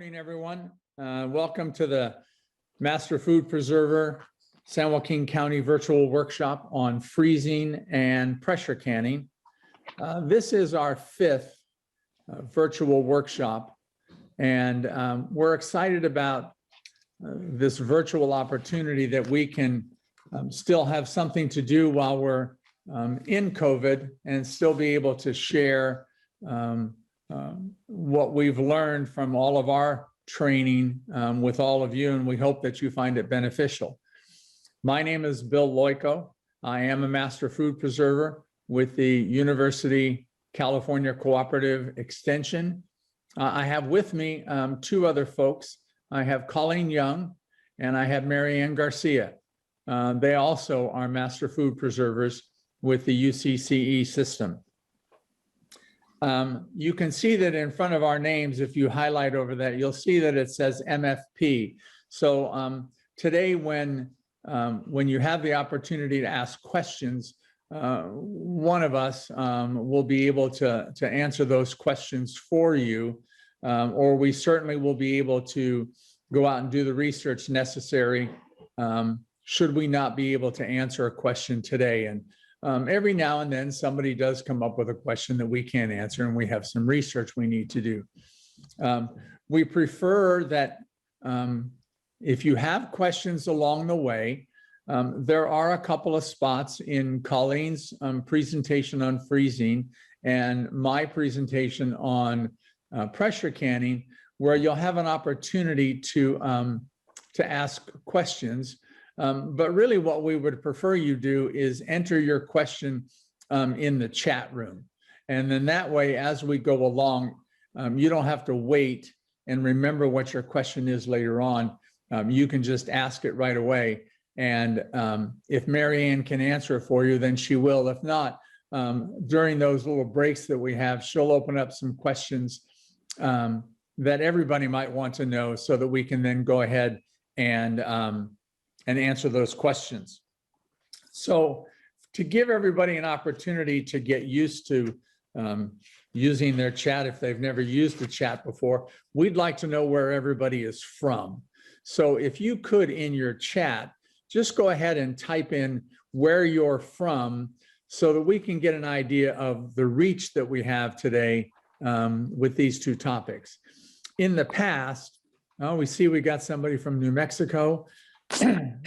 morning, everyone. Welcome to the Master Food Preserver San Joaquin County virtual workshop on freezing and pressure canning. This is our fifth virtual workshop, and we're excited about this virtual opportunity that we can still have something to do while we're in COVID and still be able to share what we've learned from all of our training with all of you, and we hope that you find it beneficial. My name is Bill Loico. I am a Master Food Preserver with the University California Cooperative Extension. I have with me two other folks. I have Colleen Young and I have Marianne Garcia. They also are Master Food Preservers with the UCCE system. You can see that in front of our names, if you highlight over that, you'll see that it says MFP. So today, when you have the opportunity to ask questions, one of us will be able to answer those questions for you, or we certainly will be able to go out and do the research necessary should we not be able to answer a question today. And every now and then somebody does come up with a question that we can't answer and we have some research we need to do. We prefer that if you have questions along the way, there are a couple of spots in Colleen's presentation on freezing and my presentation on pressure canning where you'll have an opportunity to ask questions. But really what we would prefer you do is enter your question in the chat room. And then that way, as we go along, you don't have to wait and remember what your question is later on. You can just ask it right away. And if Marianne can answer it for you, then she will. If not, during those little breaks that we have, she'll open up some questions that everybody might want to know so that we can then go ahead and answer those questions. So to give everybody an opportunity to get used to using their chat if they've never used the chat before, we'd like to know where everybody is from. So if you could in your chat, just go ahead and type in where you're from so that we can get an idea of the reach that we have today with these two topics. In the past, we see we got somebody from New Mexico.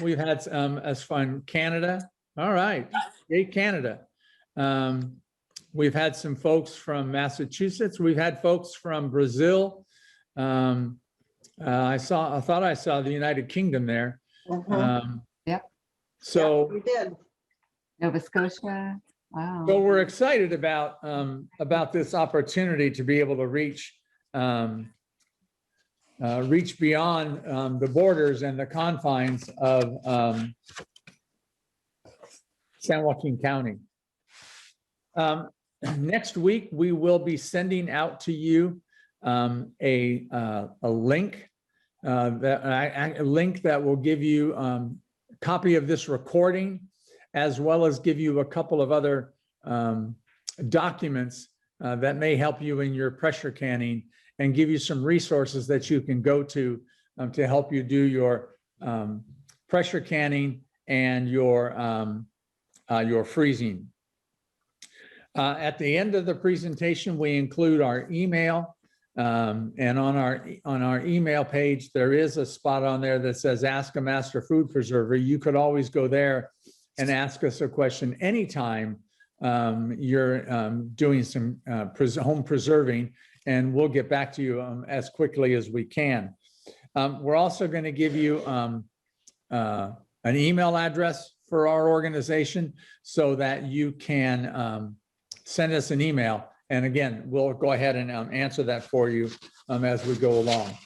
We've had as fun Canada. All right, great Canada. We've had some folks from Massachusetts. We've had folks from Brazil. I thought I saw the United Kingdom there. Yep. So we did. Nova Scotia. Wow. So we're excited about this opportunity to be able to reach beyond the borders and the confines of San Joaquin County. Next week, we will be sending out to you a link that will give you a copy of this recording, as well as give you a couple of other documents that may help you in your pressure canning and give you some resources that you can go to help you do your pressure canning and your freezing. At the end of the presentation, we include our email, and on our email page, there is a spot on there that says Ask a Master Food Preserver. You could always go there and ask us a question anytime you're doing some home preserving, and we'll get back to you as quickly as we can. We're also going to give you an email address for our organization so that you can send us an email. And again, we'll go ahead and answer that for you as we go along.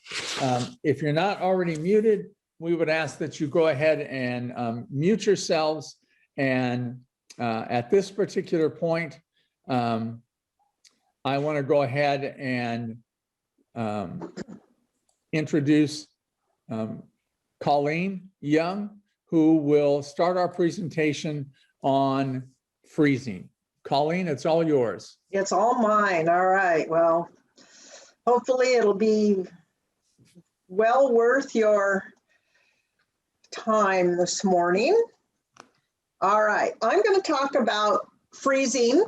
If you're not already muted, we would ask that you go ahead and mute yourselves. And at this particular point, I want to go ahead and introduce Colleen Young, who will start our presentation on freezing. Colleen, it's all yours. It's all mine. All right. Well, hopefully it'll be well worth your time this morning. All right, I'm going to talk about freezing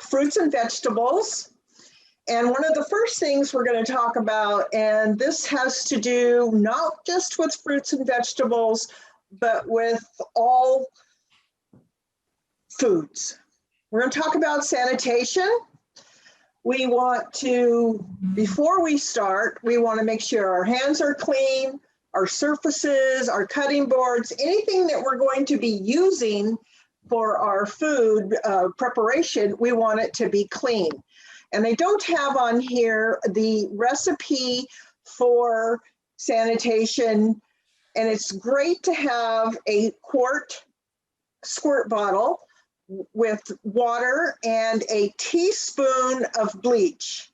fruits and vegetables. And one of the first things we're going to talk about, and this has to do not just with fruits and vegetables, but with all foods. We're going to talk about sanitation. We want to, before we start, we want to make sure our hands are clean, our surfaces, our cutting boards, anything that we're going to be using for our food preparation, we want it to be clean. And I don't have on here the recipe for sanitation, and it's great to have a quart squirt bottle with water and a teaspoon of bleach.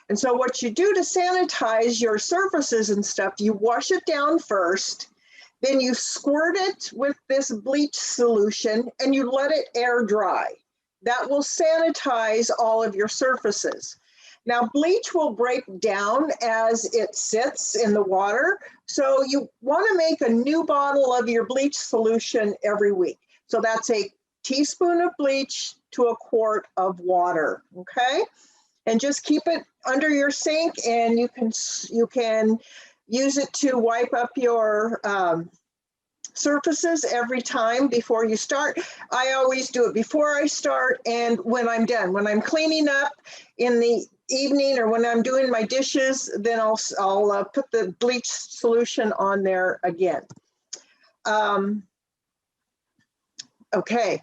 And so what you do to sanitize your surfaces and stuff, you wash it down first, then you squirt it with this bleach solution and you let it air dry. That will sanitize all of your surfaces. Now, bleach will break down as it sits in the water, so you want to make a new bottle of your bleach solution every week. So that's a teaspoon of bleach to a quart of water, okay? And just keep it under your sink, and you can use it to wipe up your surfaces every time before you start. I always do it before I start and when I'm done. When I'm cleaning up in the evening or when I'm doing my dishes, then I'll put the bleach solution on there again. Okay,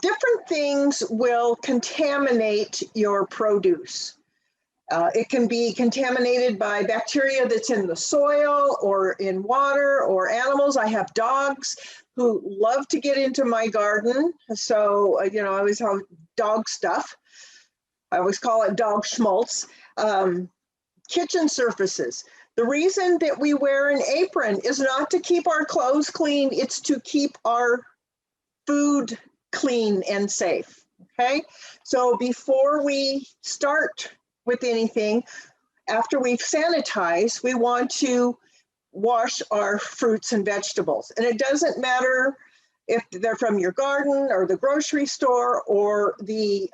different things will contaminate your produce. It can be contaminated by bacteria that's in the soil or in water or animals. I have dogs who love to get into my garden. So, I always have dog stuff. I always call it dog schmaltz. Kitchen surfaces. The reason that we wear an apron is not to keep our clothes clean. It's to keep our food clean and safe. Okay. So before we start with anything, after we've sanitized, we want to wash our fruits and vegetables. And it doesn't matter if they're from your garden or the grocery store or the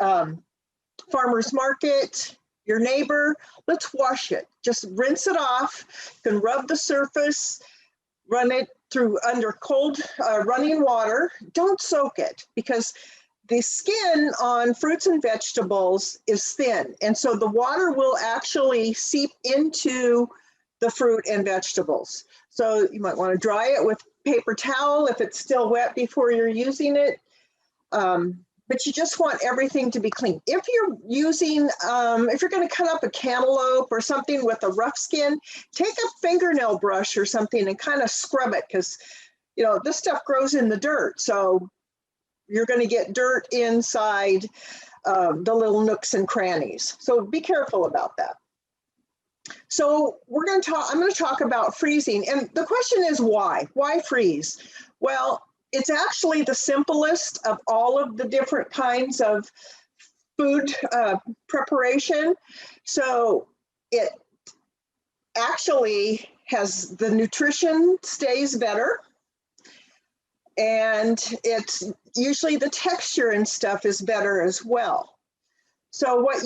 farmer's market, your neighbor. Let's wash it. Just rinse it off. You can rub the surface, run it through under cold running water. Don't soak it, because the skin on fruits and vegetables is thin. And so the water will actually seep into the fruit and vegetables. So you might want to dry it with paper towel if it's still wet before you're using it. But you just want everything to be clean. If you're using, if you're going to cut up a cantaloupe or something with a rough skin, take a fingernail brush or something and kind of scrub it, because this stuff grows in the dirt. So you're going to get dirt inside the little nooks and crannies. So be careful about that. So I'm going to talk about freezing. And the question is why? Why freeze? Well, it's actually the simplest of all of the different kinds of food preparation. So it actually has the nutrition stays better. And it's usually the texture and stuff is better as well. So what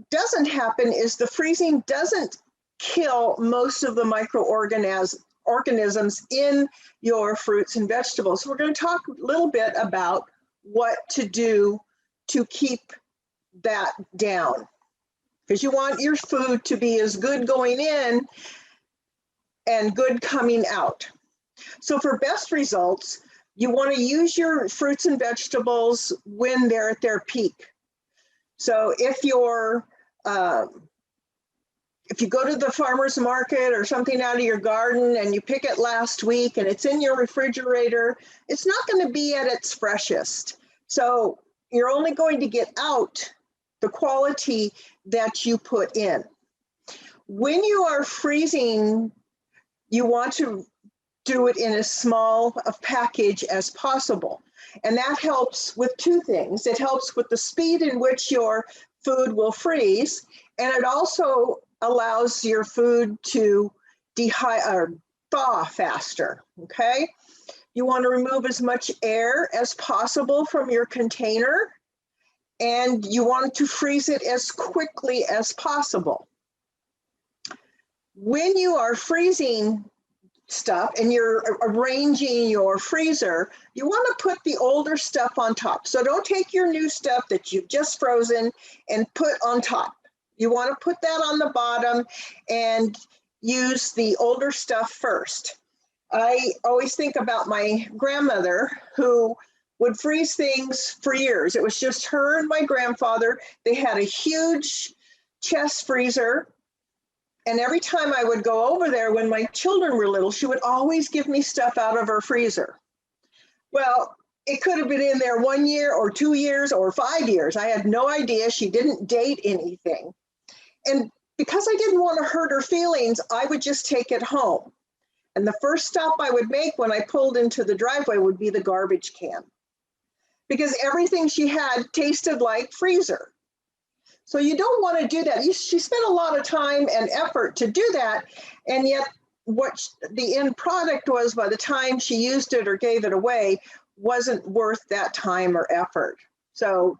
doesn't happen is the freezing doesn't kill most of the microorganisms in your fruits and vegetables. So we're going to talk a little bit about what to do to keep that down, because you want your food to be as good going in and good coming out. So for best results, you want to use your fruits and vegetables when they're at their peak. So if you go to the farmer's market or something out of your garden and you pick it last week and it's in your refrigerator, it's not going to be at its freshest. So you're only going to get out the quality that you put in. When you are freezing, you want to do it in as small a package as possible. And that helps with two things. It helps with the speed in which your food will freeze, and it also allows your food to thaw faster, okay? You want to remove as much air as possible from your container, and you want to freeze it as quickly as possible. When you are freezing stuff and you're arranging your freezer, you want to put the older stuff on top. So don't take your new stuff that you've just frozen and put on top. You want to put that on the bottom and use the older stuff first. I always think about my grandmother who would freeze things for years. It was just her and my grandfather. They had a huge chest freezer. And every time I would go over there when my children were little, she would always give me stuff out of her freezer. Well, it could have been in there 1 year or 2 years or 5 years. I had no idea. She didn't date anything. And because I didn't want to hurt her feelings, I would just take it home. And the first stop I would make when I pulled into the driveway would be the garbage can, because everything she had tasted like freezer. So you don't want to do that. She spent a lot of time and effort to do that. And yet what the end product was, by the time she used it or gave it away, wasn't worth that time or effort. So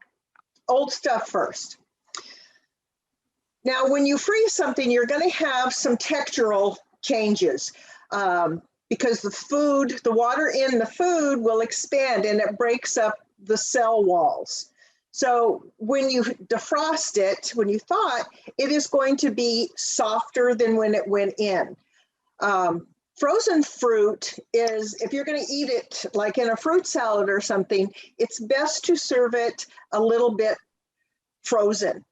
old stuff first. Now, when you freeze something, you're going to have some textural changes because the water in the food will expand and it breaks up the cell walls. So when you defrost it, when you thaw it, it is going to be softer than when it went in. Frozen fruit is, if you're going to eat it like in a fruit salad or something, it's best to serve it a little bit frozen.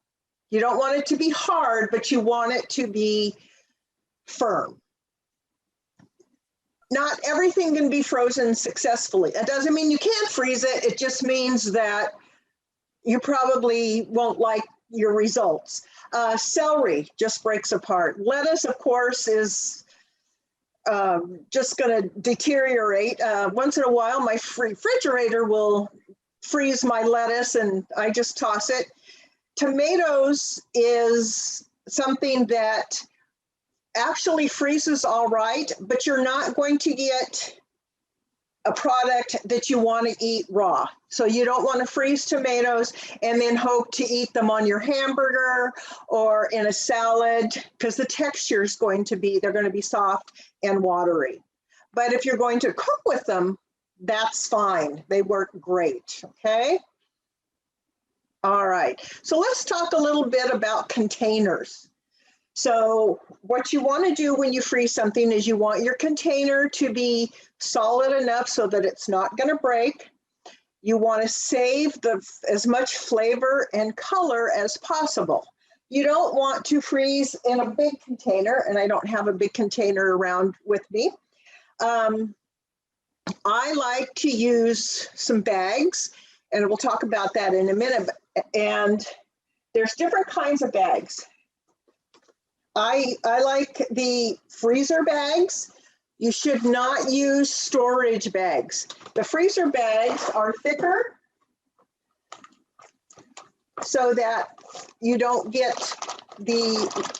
You don't want it to be hard, but you want it to be firm. Not everything can be frozen successfully. That doesn't mean you can't freeze it. It just means that you probably won't like your results. Celery just breaks apart. Lettuce, of course, is just going to deteriorate. Once in a while, my refrigerator will freeze my lettuce and I just toss it. Tomatoes is something that actually freezes all right, but you're not going to get a product that you want to eat raw. So you don't want to freeze tomatoes and then hope to eat them on your hamburger or in a salad, because the texture is going to be, they're going to be soft and watery. But if you're going to cook with them, that's fine. They work great, okay? All right, so let's talk a little bit about containers. So what you want to do when you freeze something is you want your container to be solid enough so that it's not going to break. You want to save as much flavor and color as possible. You don't want to freeze in a big container, and I don't have a big container around with me. I like to use some bags, and we'll talk about that in a minute. And there's different kinds of bags. I like the freezer bags. You should not use storage bags. The freezer bags are thicker so that you don't get the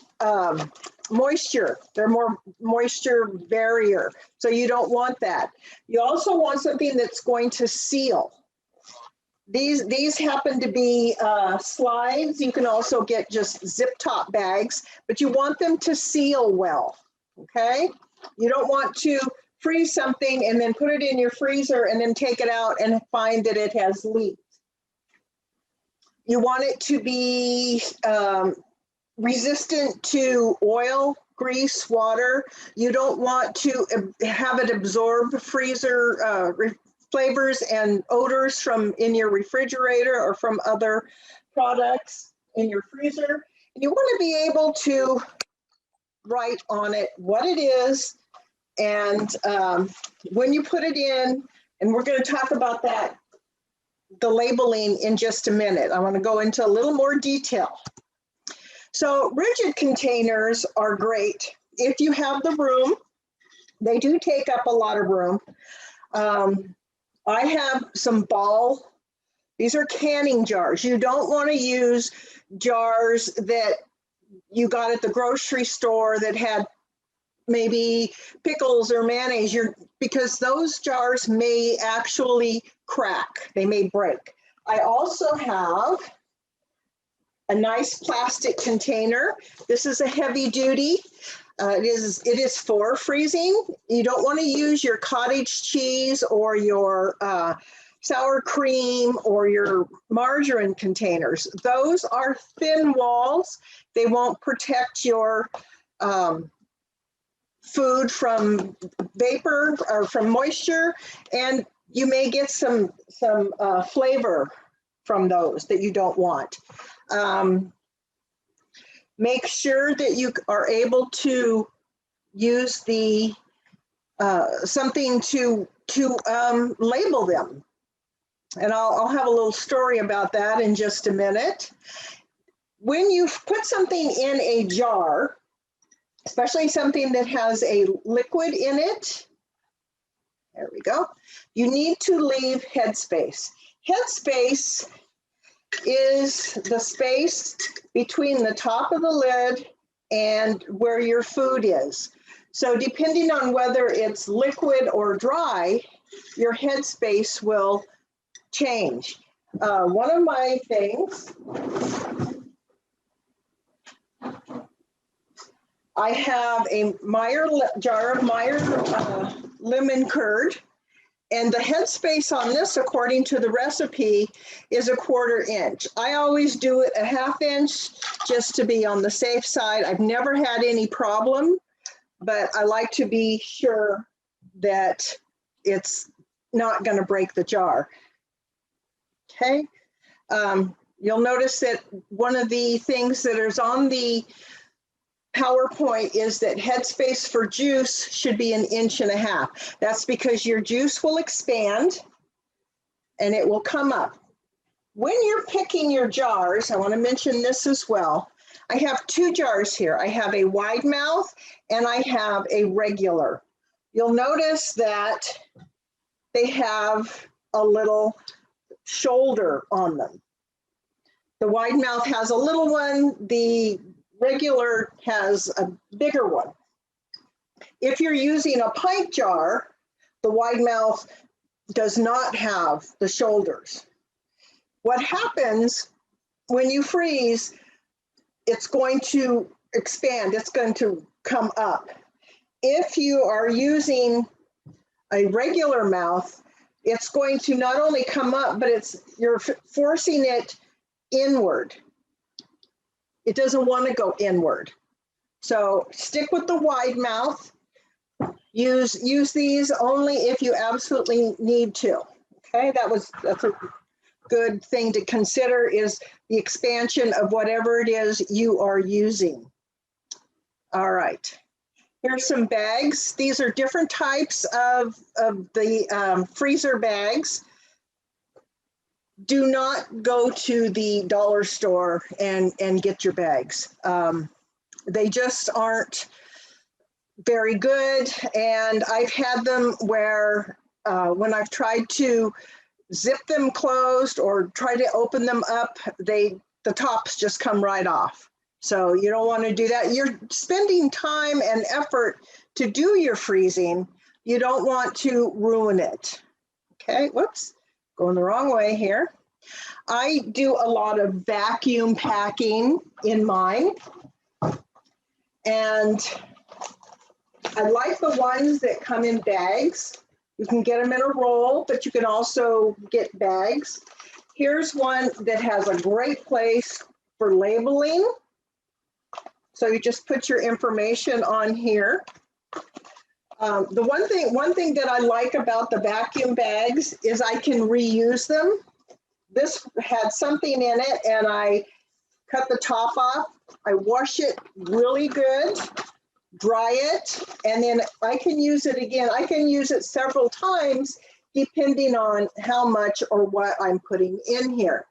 moisture. They're more moisture barrier, so you don't want that. You also want something that's going to seal. These happen to be slides. You can also get just zip top bags, but you want them to seal well, okay? You don't want to freeze something and then put it in your freezer and then take it out and find that it has leaked. You want it to be resistant to oil, grease, water. You don't want to have it absorb freezer flavors and odors from in your refrigerator or from other products in your freezer. And you want to be able to write on it what it is and when you put it in, and we're going to talk about that, the labeling in just a minute. I want to go into a little more detail. So rigid containers are great if you have the room. They do take up a lot of room. I have some these are canning jars. You don't want to use jars that you got at the grocery store that had maybe pickles or mayonnaise, because those jars may actually crack, they may break. I also have a nice plastic container. This is a heavy duty. It is for freezing. You don't want to use your cottage cheese or your sour cream or your margarine containers. Those are thin walls. They won't protect your food from vapor or from moisture, and you may get some flavor from those that you don't want. Make sure that you are able to use the something to label them. And I'll have a little story about that in just a minute. When you put something in a jar, especially something that has a liquid in it, there we go, you need to leave headspace. Headspace is the space between the top of the lid and where your food is. So depending on whether it's liquid or dry, your headspace will change. One of my things, I have a jar of Meyer lemon curd, and the headspace on this, according to the recipe, is a 1/4 inch. I always do it a 1/2 inch just to be on the safe side. I've never had any problem, but I like to be sure that it's not going to break the jar. Okay. You'll notice that one of the things that is on the PowerPoint is that headspace for juice should be 1.5 inches. That's because your juice will expand and it will come up. When you're picking your jars, I want to mention this as well. I have 2 jars here. I have a wide mouth and I have a regular. You'll notice that they have a little shoulder on them. The wide mouth has a little one. The regular has a bigger one. If you're using a pint jar, the wide mouth does not have the shoulders. What happens when you freeze, it's going to expand, it's going to come up. If you are using a regular mouth, it's going to not only come up, but you're forcing it inward. It doesn't want to go inward. So stick with the wide mouth. Use these only if you absolutely need to. Okay, that's a good thing to consider, is the expansion of whatever it is you are using. All right. Here's some bags. These are different types of the freezer bags. Do not go to the dollar store and get your bags. They just aren't very good. And I've had them where when I've tried to zip them closed or try to open them up, the tops just come right off. So you don't want to do that. You're spending time and effort to do your freezing. You don't want to ruin it. Okay, whoops, going the wrong way here. I do a lot of vacuum packing in mine. And I like the ones that come in bags. You can get them in a roll, but you can also get bags. Here's one that has a great place for labeling. So you just put your information on here. The one thing that I like about the vacuum bags is I can reuse them. This had something in it and I cut the top off. I wash it really good, dry it, and then I can use it again. I can use it several times depending on how much or what I'm putting in here.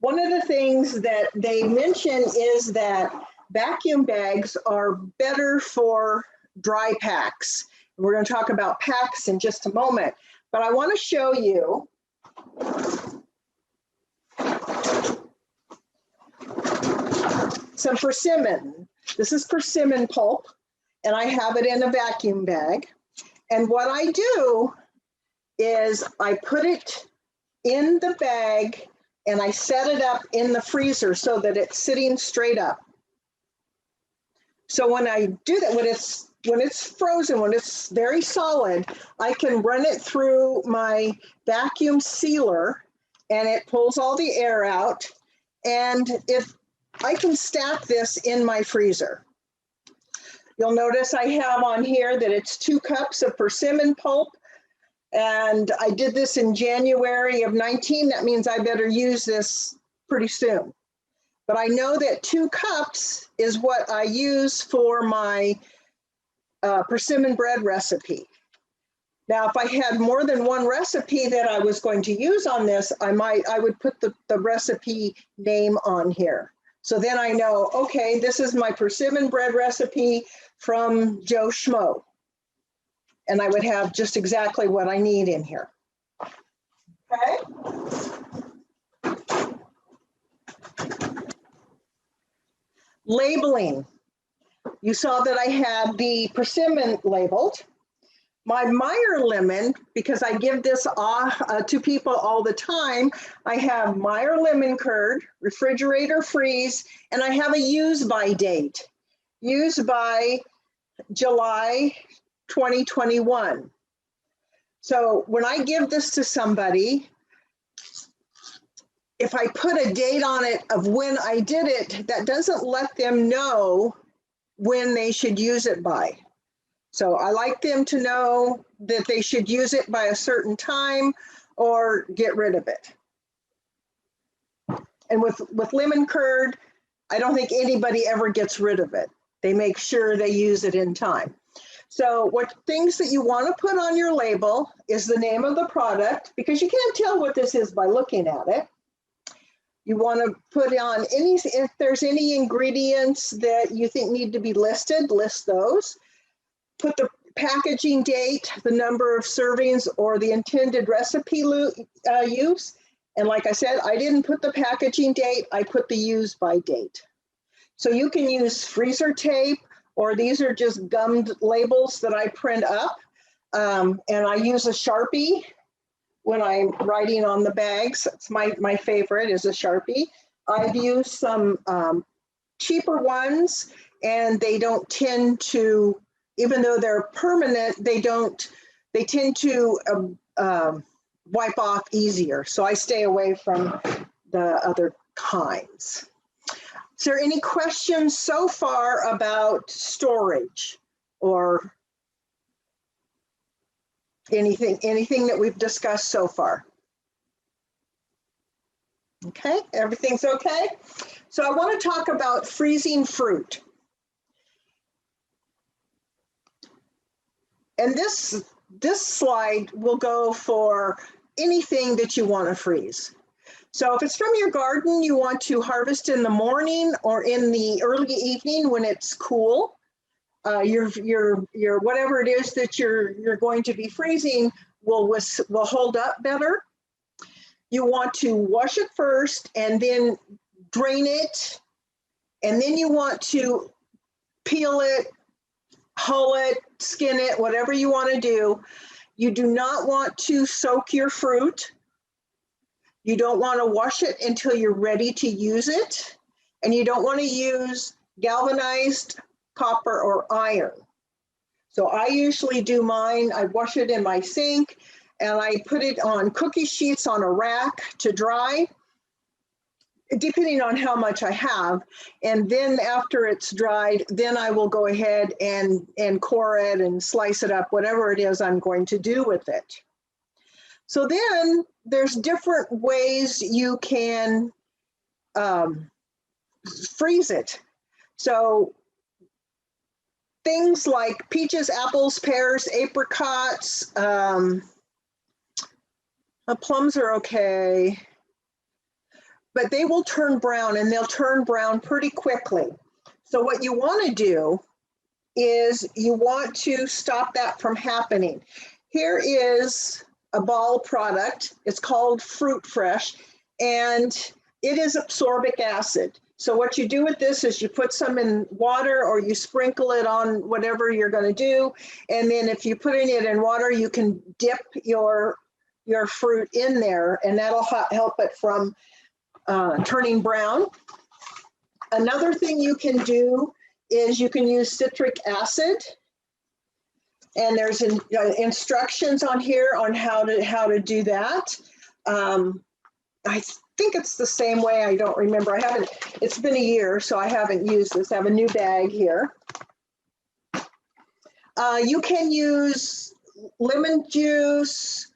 One of the things that they mention is that vacuum bags are better for dry packs. We're going to talk about packs in just a moment, but I want to show you some persimmon. This is persimmon pulp, and I have it in a vacuum bag. And what I do is I put it in the bag and I set it up in the freezer so that it's sitting straight up. So when I do that, when it's frozen, when it's very solid, I can run it through my vacuum sealer and it pulls all the air out. And if I can stack this in my freezer. You'll notice I have on here that it's 2 cups of persimmon pulp. And I did this in January of 19. That means I better use this pretty soon. But I know that 2 cups is what I use for my persimmon bread recipe. Now, if I had more than one recipe that I was going to use on this, I would put the recipe name on here. So then I know, okay, this is my persimmon bread recipe from Joe Schmo. And I would have just exactly what I need in here. Okay. Labeling. You saw that I had the persimmon labeled. My Meyer lemon, because I give this to people all the time, I have Meyer lemon curd, refrigerator freeze, and I have a use by date. Use by July 2021. So when I give this to somebody, if I put a date on it of when I did it, that doesn't let them know when they should use it by. So I like them to know that they should use it by a certain time or get rid of it. And with lemon curd, I don't think anybody ever gets rid of it. They make sure they use it in time. So what things that you want to put on your label is the name of the product, because you can't tell what this is by looking at it. You want to put on if there's any ingredients that you think need to be listed, list those. Put the packaging date, the number of servings, or the intended recipe use. And like I said, I didn't put the packaging date, I put the use by date. So you can use freezer tape, or these are just gummed labels that I print up. And I use a Sharpie when I'm writing on the bags. It's my favorite is a Sharpie. I've used some cheaper ones, and they don't tend to, even though they're permanent, they tend to wipe off easier. So I stay away from the other kinds. Is there any questions so far about storage or anything that we've discussed so far? Okay, everything's okay? So I want to talk about freezing fruit. And this slide will go for anything that you want to freeze. So if it's from your garden, you want to harvest in the morning or in the early evening when it's cool. Your whatever it is that you're going to be freezing will hold up better. You want to wash it first and then drain it, and then you want to peel it, hull it, skin it, whatever you want to do. You do not want to soak your fruit. You don't want to wash it until you're ready to use it. And you don't want to use galvanized copper or iron. So I usually do mine, I wash it in my sink and I put it on cookie sheets on a rack to dry, depending on how much I have. And then after it's dried, then I will go ahead and core it and slice it up, whatever it is I'm going to do with it. So then there's different ways you can freeze it. So things like peaches, apples, pears, apricots, plums are okay, but they will turn brown, and they'll turn brown pretty quickly. So what you want to do is you want to stop that from happening. Here is a ball product. It's called Fruit Fresh, and it is absorbic acid. So what you do with this is you put some in water or you sprinkle it on whatever you're going to do. And then if you're putting it in water, you can dip your fruit in there, and that'll help it from turning brown. Another thing you can do is you can use citric acid. And there's instructions on here on how to do that. I think it's the same way. I don't remember. It's been a year, so I haven't used this. I have a new bag here. You can use lemon juice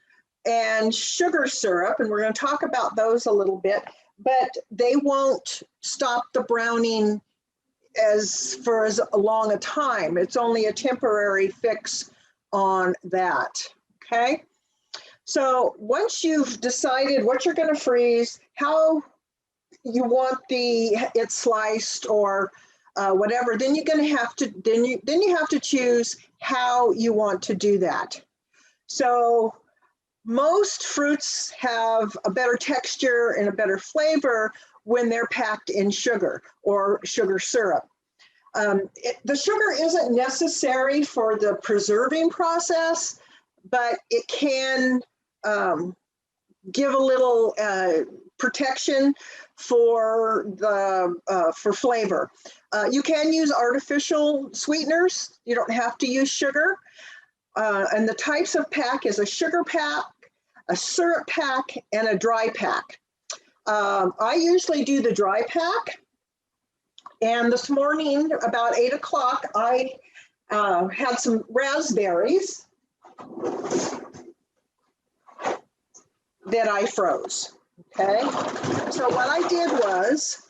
and sugar syrup, and we're going to talk about those a little bit, but they won't stop the browning for as long a time. It's only a temporary fix on that, okay? So once you've decided what you're going to freeze, how you want it sliced or whatever, then you're going to have to then you have to choose how you want to do that. So most fruits have a better texture and a better flavor when they're packed in sugar or sugar syrup. The sugar isn't necessary for the preserving process, but it can give a little protection for flavor. You can use artificial sweeteners. You don't have to use sugar. And the types of pack is a sugar pack, a syrup pack, and a dry pack. I usually do the dry pack. And this morning, about 8 o'clock, I had some raspberries that I froze, okay? So what I did was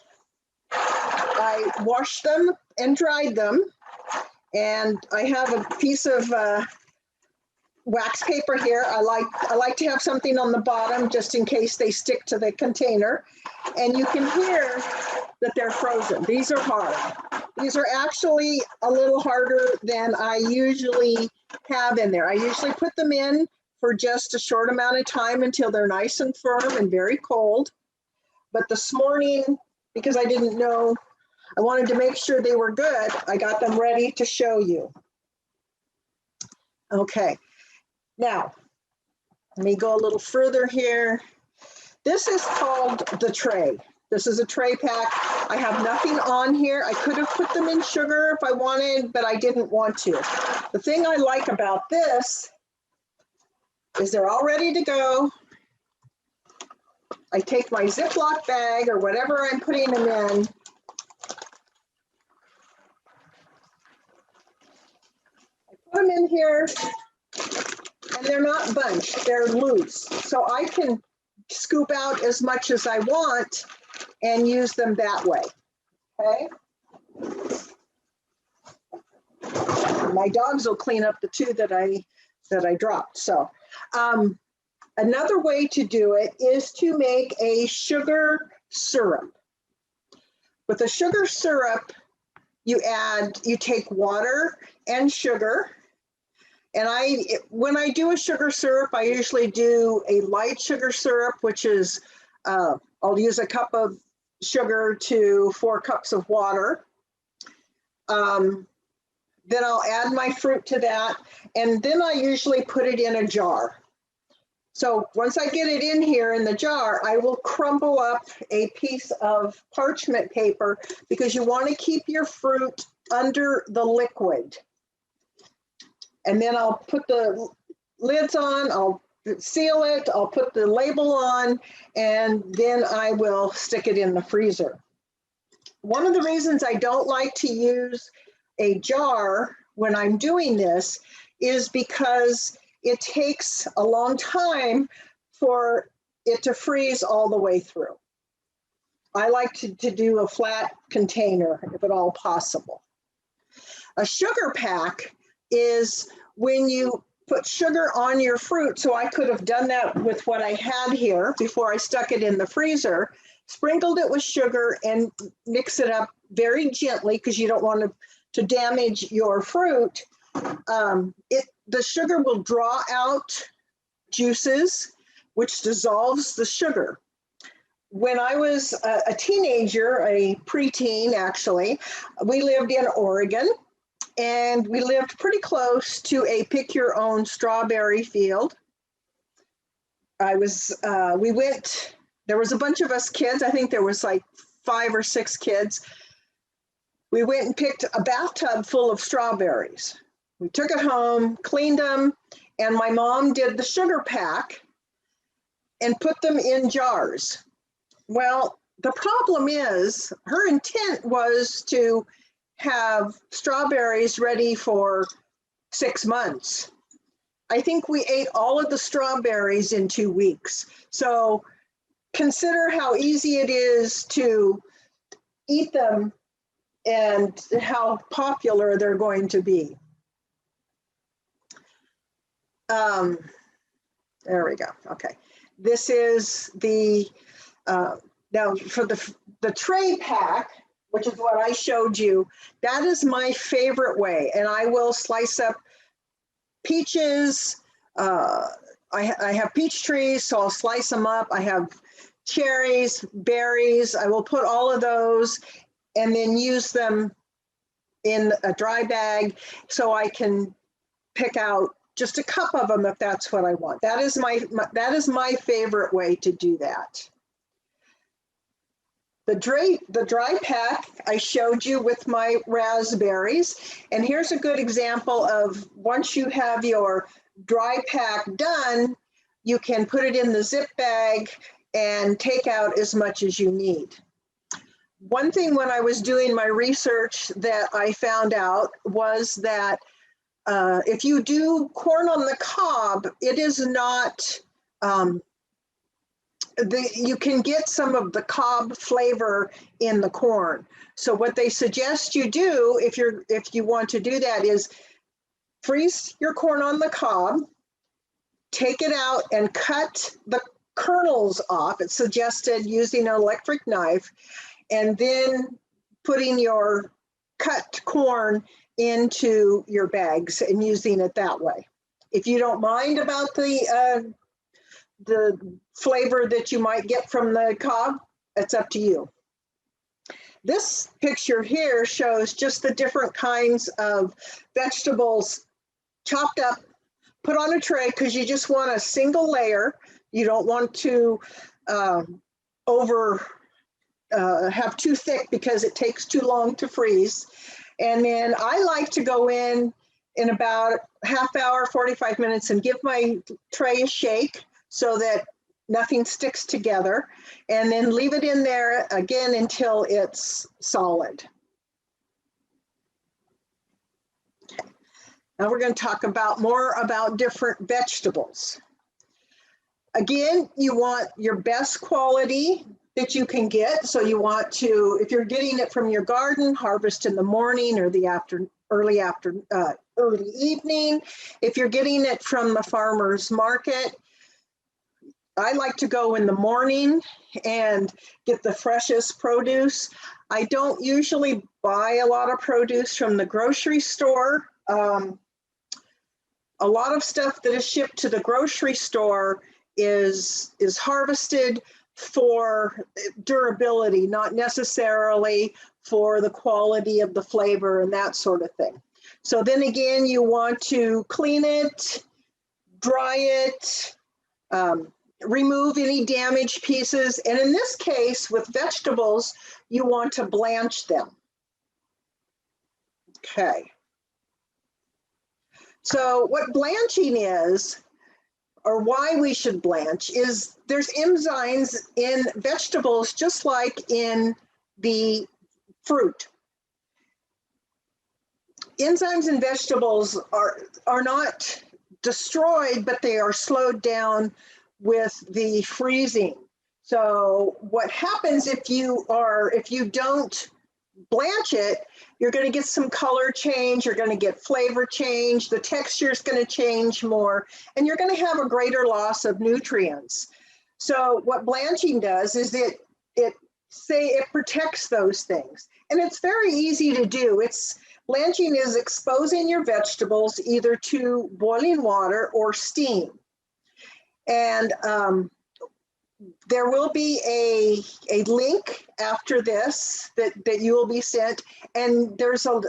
I washed them and dried them, and I have a piece of wax paper here. I like to have something on the bottom just in case they stick to the container. And you can hear that they're frozen. These are hard. These are actually a little harder than I usually have in there. I usually put them in for just a short amount of time until they're nice and firm and very cold. But this morning, because I didn't know, I wanted to make sure they were good, I got them ready to show you. Okay, now, let me go a little further here. This is called the tray. This is a tray pack. I have nothing on here. I could have put them in sugar if I wanted, but I didn't want to. The thing I like about this is they're all ready to go. I take my Ziploc bag or whatever I'm putting them in. I put them in here, and they're not bunched, they're loose. So I can scoop out as much as I want and use them that way, okay? My dogs will clean up the two that I dropped. So another way to do it is to make a sugar syrup. With a sugar syrup, you take water and sugar. And when I do a sugar syrup, I usually do a light sugar syrup, which is, I'll use a cup of sugar to 4 cups of water. Then I'll add my fruit to that, and then I usually put it in a jar. So once I get it in here in the jar, I will crumble up a piece of parchment paper because you want to keep your fruit under the liquid. And then I'll put the lids on, I'll seal it, I'll put the label on, and then I will stick it in the freezer. One of the reasons I don't like to use a jar when I'm doing this is because it takes a long time for it to freeze all the way through. I like to do a flat container if at all possible. A sugar pack is when you put sugar on your fruit. So I could have done that with what I had here before I stuck it in the freezer, sprinkled it with sugar and mix it up very gently because you don't want to damage your fruit. The sugar will draw out juices, which dissolves the sugar. when I was a teenager, a preteen actually, we lived in Oregon, and we lived pretty close to a pick your own strawberry field. We went, there was a bunch of us kids. I think there was like 5 or 6 kids. We went and picked a bathtub full of strawberries. We took it home, cleaned them, and my mom did the sugar pack and put them in jars. Well, the problem is her intent was to have strawberries ready for 6 months. I think we ate all of the strawberries in 2 weeks. So consider how easy it is to eat them and how popular they're going to be. There we go. Okay. This is the, now for the tray pack, which is what I showed you, that is my favorite way. And I will slice up peaches. I have peach trees, so I'll slice them up. I have cherries, berries. I will put all of those and then use them in a dry bag so I can pick out just a cup of them if that's what I want. That is my favorite way to do that. The dry pack I showed you with my raspberries, and here's a good example of once you have your dry pack done, you can put it in the zip bag and take out as much as you need. One thing when I was doing my research that I found out was that if you do corn on the cob, it is not, you can get some of the cob flavor in the corn. So what they suggest you do if you want to do that is freeze your corn on the cob, take it out and cut the kernels off. It's suggested using an electric knife, and then putting your cut corn into your bags and using it that way. If you don't mind about the flavor that you might get from the cob, it's up to you. This picture here shows just the different kinds of vegetables chopped up, put on a tray, because you just want a single layer. You don't want to have too thick because it takes too long to freeze. And then I like to go in about half hour, 45 minutes, and give my tray a shake so that nothing sticks together, and then leave it in there again until it's solid. Okay. Now we're going to talk more about different vegetables. Again, you want your best quality that you can get. So you want to, if you're getting it from your garden, harvest in the morning or the early evening. If you're getting it from the farmer's market, I like to go in the morning and get the freshest produce. I don't usually buy a lot of produce from the grocery store. A lot of stuff that is shipped to the grocery store is harvested for durability, not necessarily for the quality of the flavor and that sort of thing. So then again, you want to clean it, dry it, remove any damaged pieces. And in this case, with vegetables, you want to blanch them. Okay. So what blanching is, or why we should blanch, is there's enzymes in vegetables just like in the fruit. Enzymes in vegetables are not destroyed, but they are slowed down with the freezing. So what happens if you don't blanch it, you're going to get some color change, you're going to get flavor change, the texture is going to change more, and you're going to have a greater loss of nutrients. So what blanching does is it protects those things. And it's very easy to do. Blanching is exposing your vegetables either to boiling water or steam. And there will be a link after this that you will be sent, and there's a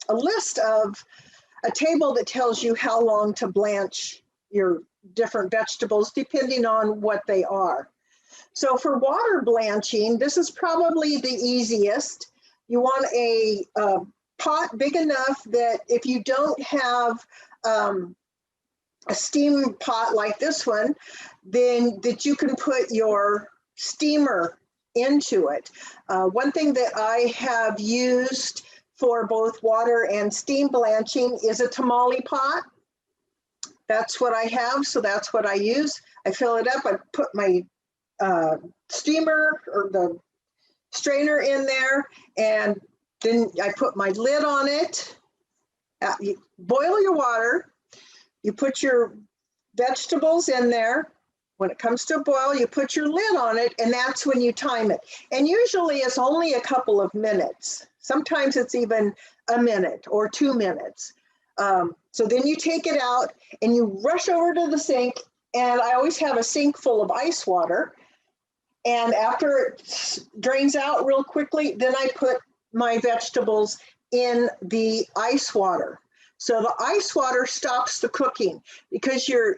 list of a table that tells you how long to blanch your different vegetables depending on what they are. So for water blanching, this is probably the easiest. You want a pot big enough that if you don't have a steam pot like this one, then that you can put your steamer into it. One thing that I have used for both water and steam blanching is a tamale pot. That's what I have, so that's what I use. I fill it up, I put my steamer or the strainer in there, and then I put my lid on it. You boil your water, you put your vegetables in there. When it comes to a boil, you put your lid on it, and that's when you time it. And usually it's only a couple of minutes. Sometimes it's even a minute or 2 minutes. So then you take it out and you rush over to the sink, and I always have a sink full of ice water. And after it drains out real quickly, then I put my vegetables in the ice water. So the ice water stops the cooking because you're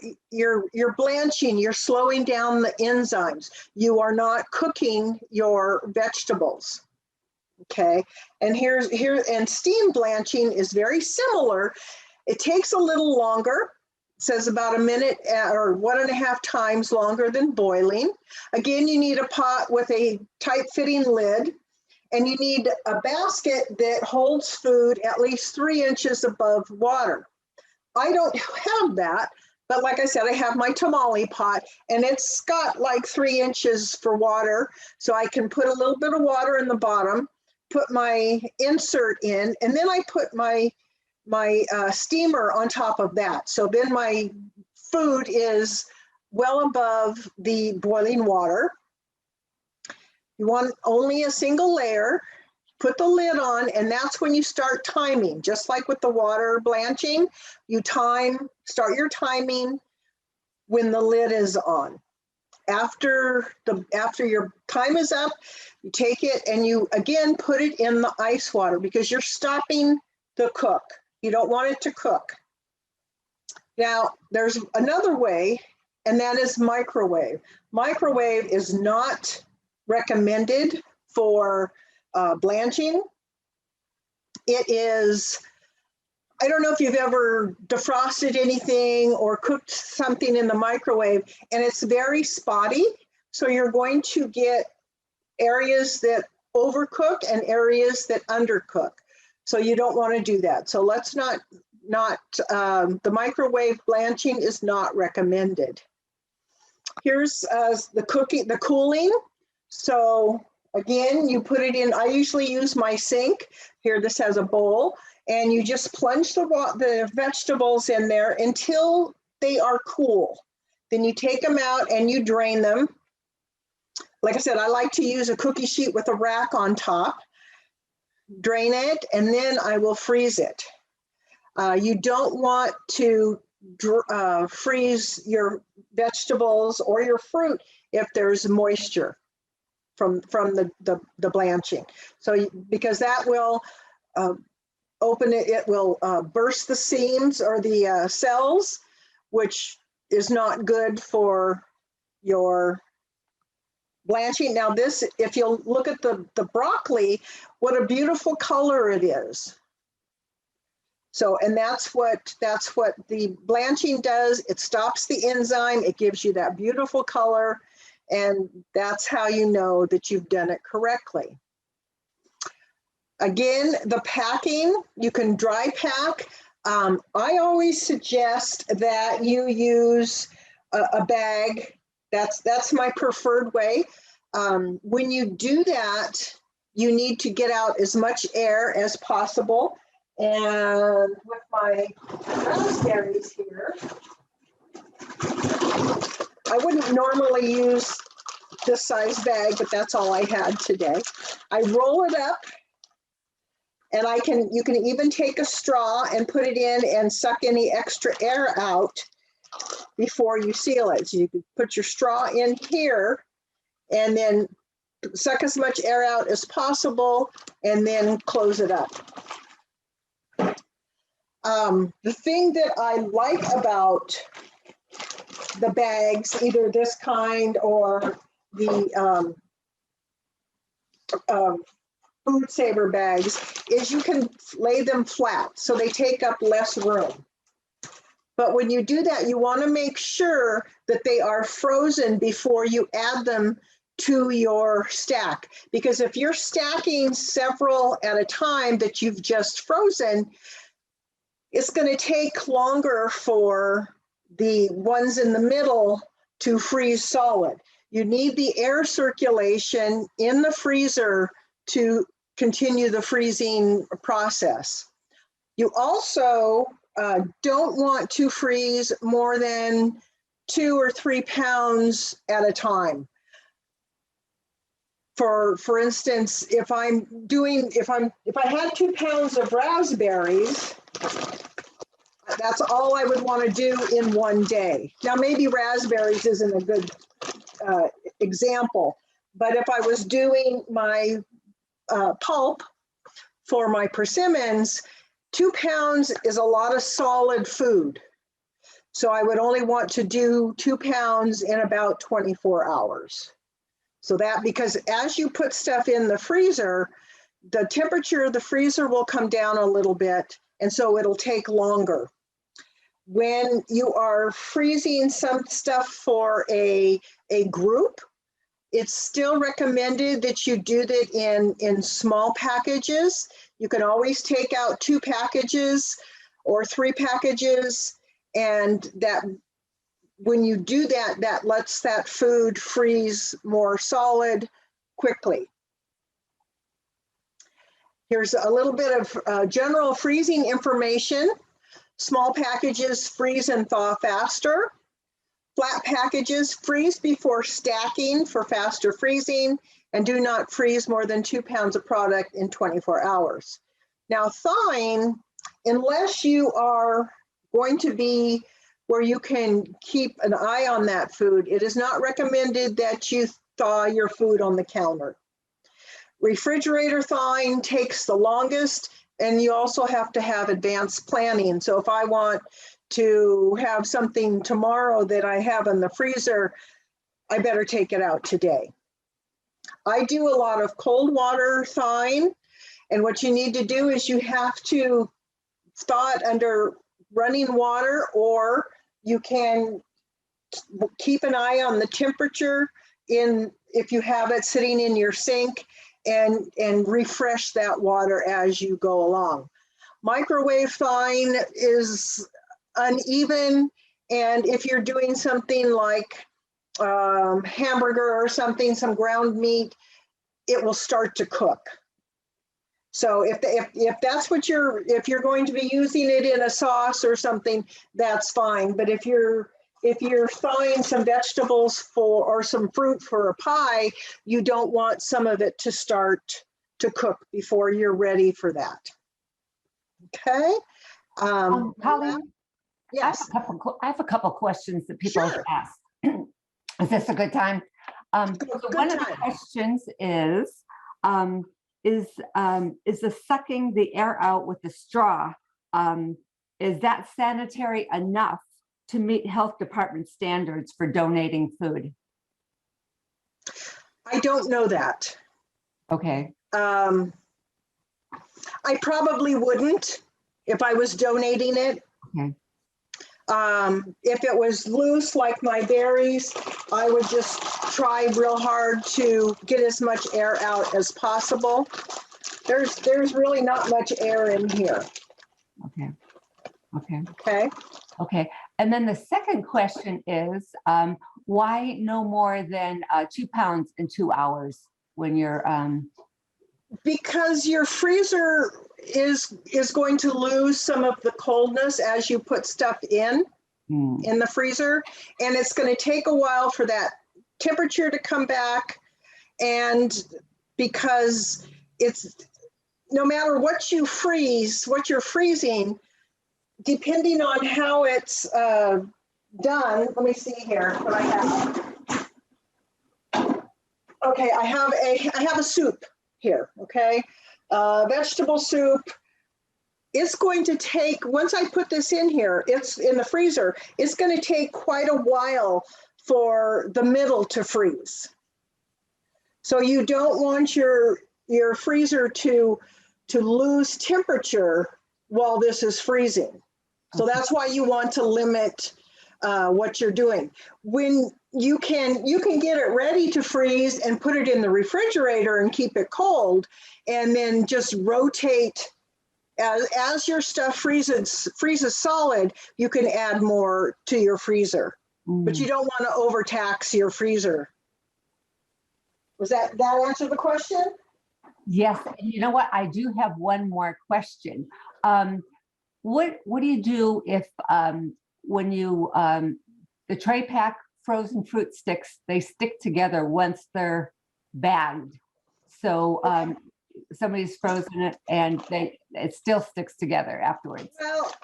blanching, you're slowing down the enzymes. You are not cooking your vegetables. Okay, and and steam blanching is very similar. It takes a little longer. It says about a minute or 1.5 times longer than boiling. Again, you need a pot with a tight fitting lid, and you need a basket that holds food at least 3 inches above water. I don't have that, but like I said, I have my tamale pot, and it's got like 3 inches for water, so I can put a little bit of water in the bottom, put my insert in, and then I put my steamer on top of that. So then my food is well above the boiling water. You want only a single layer, put the lid on, and that's when you start timing. Just like with the water blanching, you start your timing when the lid is on. After your time is up, you take it and you again put it in the ice water because you're stopping the cook. You don't want it to cook. Now, there's another way, and that is microwave. Microwave is not recommended for blanching. It is, I don't know if you've ever defrosted anything or cooked something in the microwave, and it's very spotty. So you're going to get areas that overcook and areas that undercook. So you don't want to do that. So let's not the microwave blanching is not recommended. Here's the cooling. So again, you put it in, I usually use my sink. Here, this has a bowl, and you just plunge the vegetables in there until they are cool. Then you take them out and you drain them. Like I said, I like to use a cookie sheet with a rack on top. Drain it, and then I will freeze it. You don't want to freeze your vegetables or your fruit if there's moisture from the blanching. So because that will open it, it will burst the seams or the cells, which is not good for your blanching. Now this, if you'll look at the broccoli, what a beautiful color it is. So, and that's what the blanching does. It stops the enzyme. It gives you that beautiful color. And that's how you know that you've done it correctly. Again, the packing, you can dry pack. I always suggest that you use a bag. That's my preferred way. When you do that, you need to get out as much air as possible. And with my raspberries here, I wouldn't normally use this size bag, but that's all I had today. I roll it up, and you can even take a straw and put it in and suck any extra air out. before you seal it. So you can put your straw in here and then suck as much air out as possible and then close it up. The thing that I like about the bags, either this kind or the Food Saver bags, is you can lay them flat so they take up less room. But when you do that, you want to make sure that they are frozen before you add them to your stack. Because if you're stacking several at a time that you've just frozen, it's going to take longer for the ones in the middle to freeze solid. You need the air circulation in the freezer to continue the freezing process. You also don't want to freeze more than 2 or 3 pounds at a time. For instance, if I had 2 pounds of raspberries, that's all I would want to do in one day. Now, maybe raspberries isn't a good example, but if I was doing my pulp for my persimmons, 2 pounds is a lot of solid food. So I would only want to do 2 pounds in about 24 hours. So that, because as you put stuff in the freezer, the temperature of the freezer will come down a little bit, and so it'll take longer. When you are freezing some stuff for a group, it's still recommended that you do that in small packages. You can always take out 2 packages or 3 packages, and that when you do that, that lets that food freeze more solid quickly. Here's a little bit of general freezing information. Small packages freeze and thaw faster. Flat packages freeze before stacking for faster freezing, and do not freeze more than 2 pounds of product in 24 hours. Now, thawing, unless you are going to be where you can keep an eye on that food, it is not recommended that you thaw your food on the counter. Refrigerator thawing takes the longest, and you also have to have advanced planning. So if I want to have something tomorrow that I have in the freezer, I better take it out today. I do a lot of cold water thawing, and what you need to do is you have to thaw it under running water, or you can keep an eye on the temperature if you have it sitting in your sink, and refresh that water as you go along. Microwave thawing is uneven, and if you're doing something like hamburger or something, some ground meat, it will start to cook. So if that's what if you're going to be using it in a sauce or something, that's fine. But if you're thawing some vegetables or some fruit for a pie, you don't want some of it to start to cook before you're ready for that. Okay. Colleen, yes. I have a couple questions that people have asked. Is this a good time? So one of the questions is the sucking the air out with the straw, is that sanitary enough to meet health department standards for donating food? I don't know that. Okay. I probably wouldn't if I was donating it. Okay. If it was loose like my berries, I would just try real hard to get as much air out as possible. There's really not much air in here. Okay. Okay. Okay. Okay. And then the second question is, why no more than 2 pounds in 2 hours when you're because your freezer is going to lose some of the coldness as you put stuff in the freezer, and it's going to take a while for that temperature to come back. And because it's, no matter what you freeze, what you're freezing, depending on how it's done. Let me see here what I have. Okay, I have a soup here, okay? Vegetable soup. It's going to take, once I put this in here, it's in the freezer, it's going to take quite a while for the middle to freeze. So you don't want your freezer to lose temperature while this is freezing. So that's why you want to limit what you're doing. When you can get it ready to freeze and put it in the refrigerator and keep it cold, and then just rotate as your stuff freezes solid, you can add more to your freezer, but you don't want to overtax your freezer. Was that answer the question? Yes, and you know what? I do have one more question. What do you do if when you the tray pack frozen fruit sticks, they stick together once they're bagged? So somebody's frozen it and it still sticks together afterwards. Well,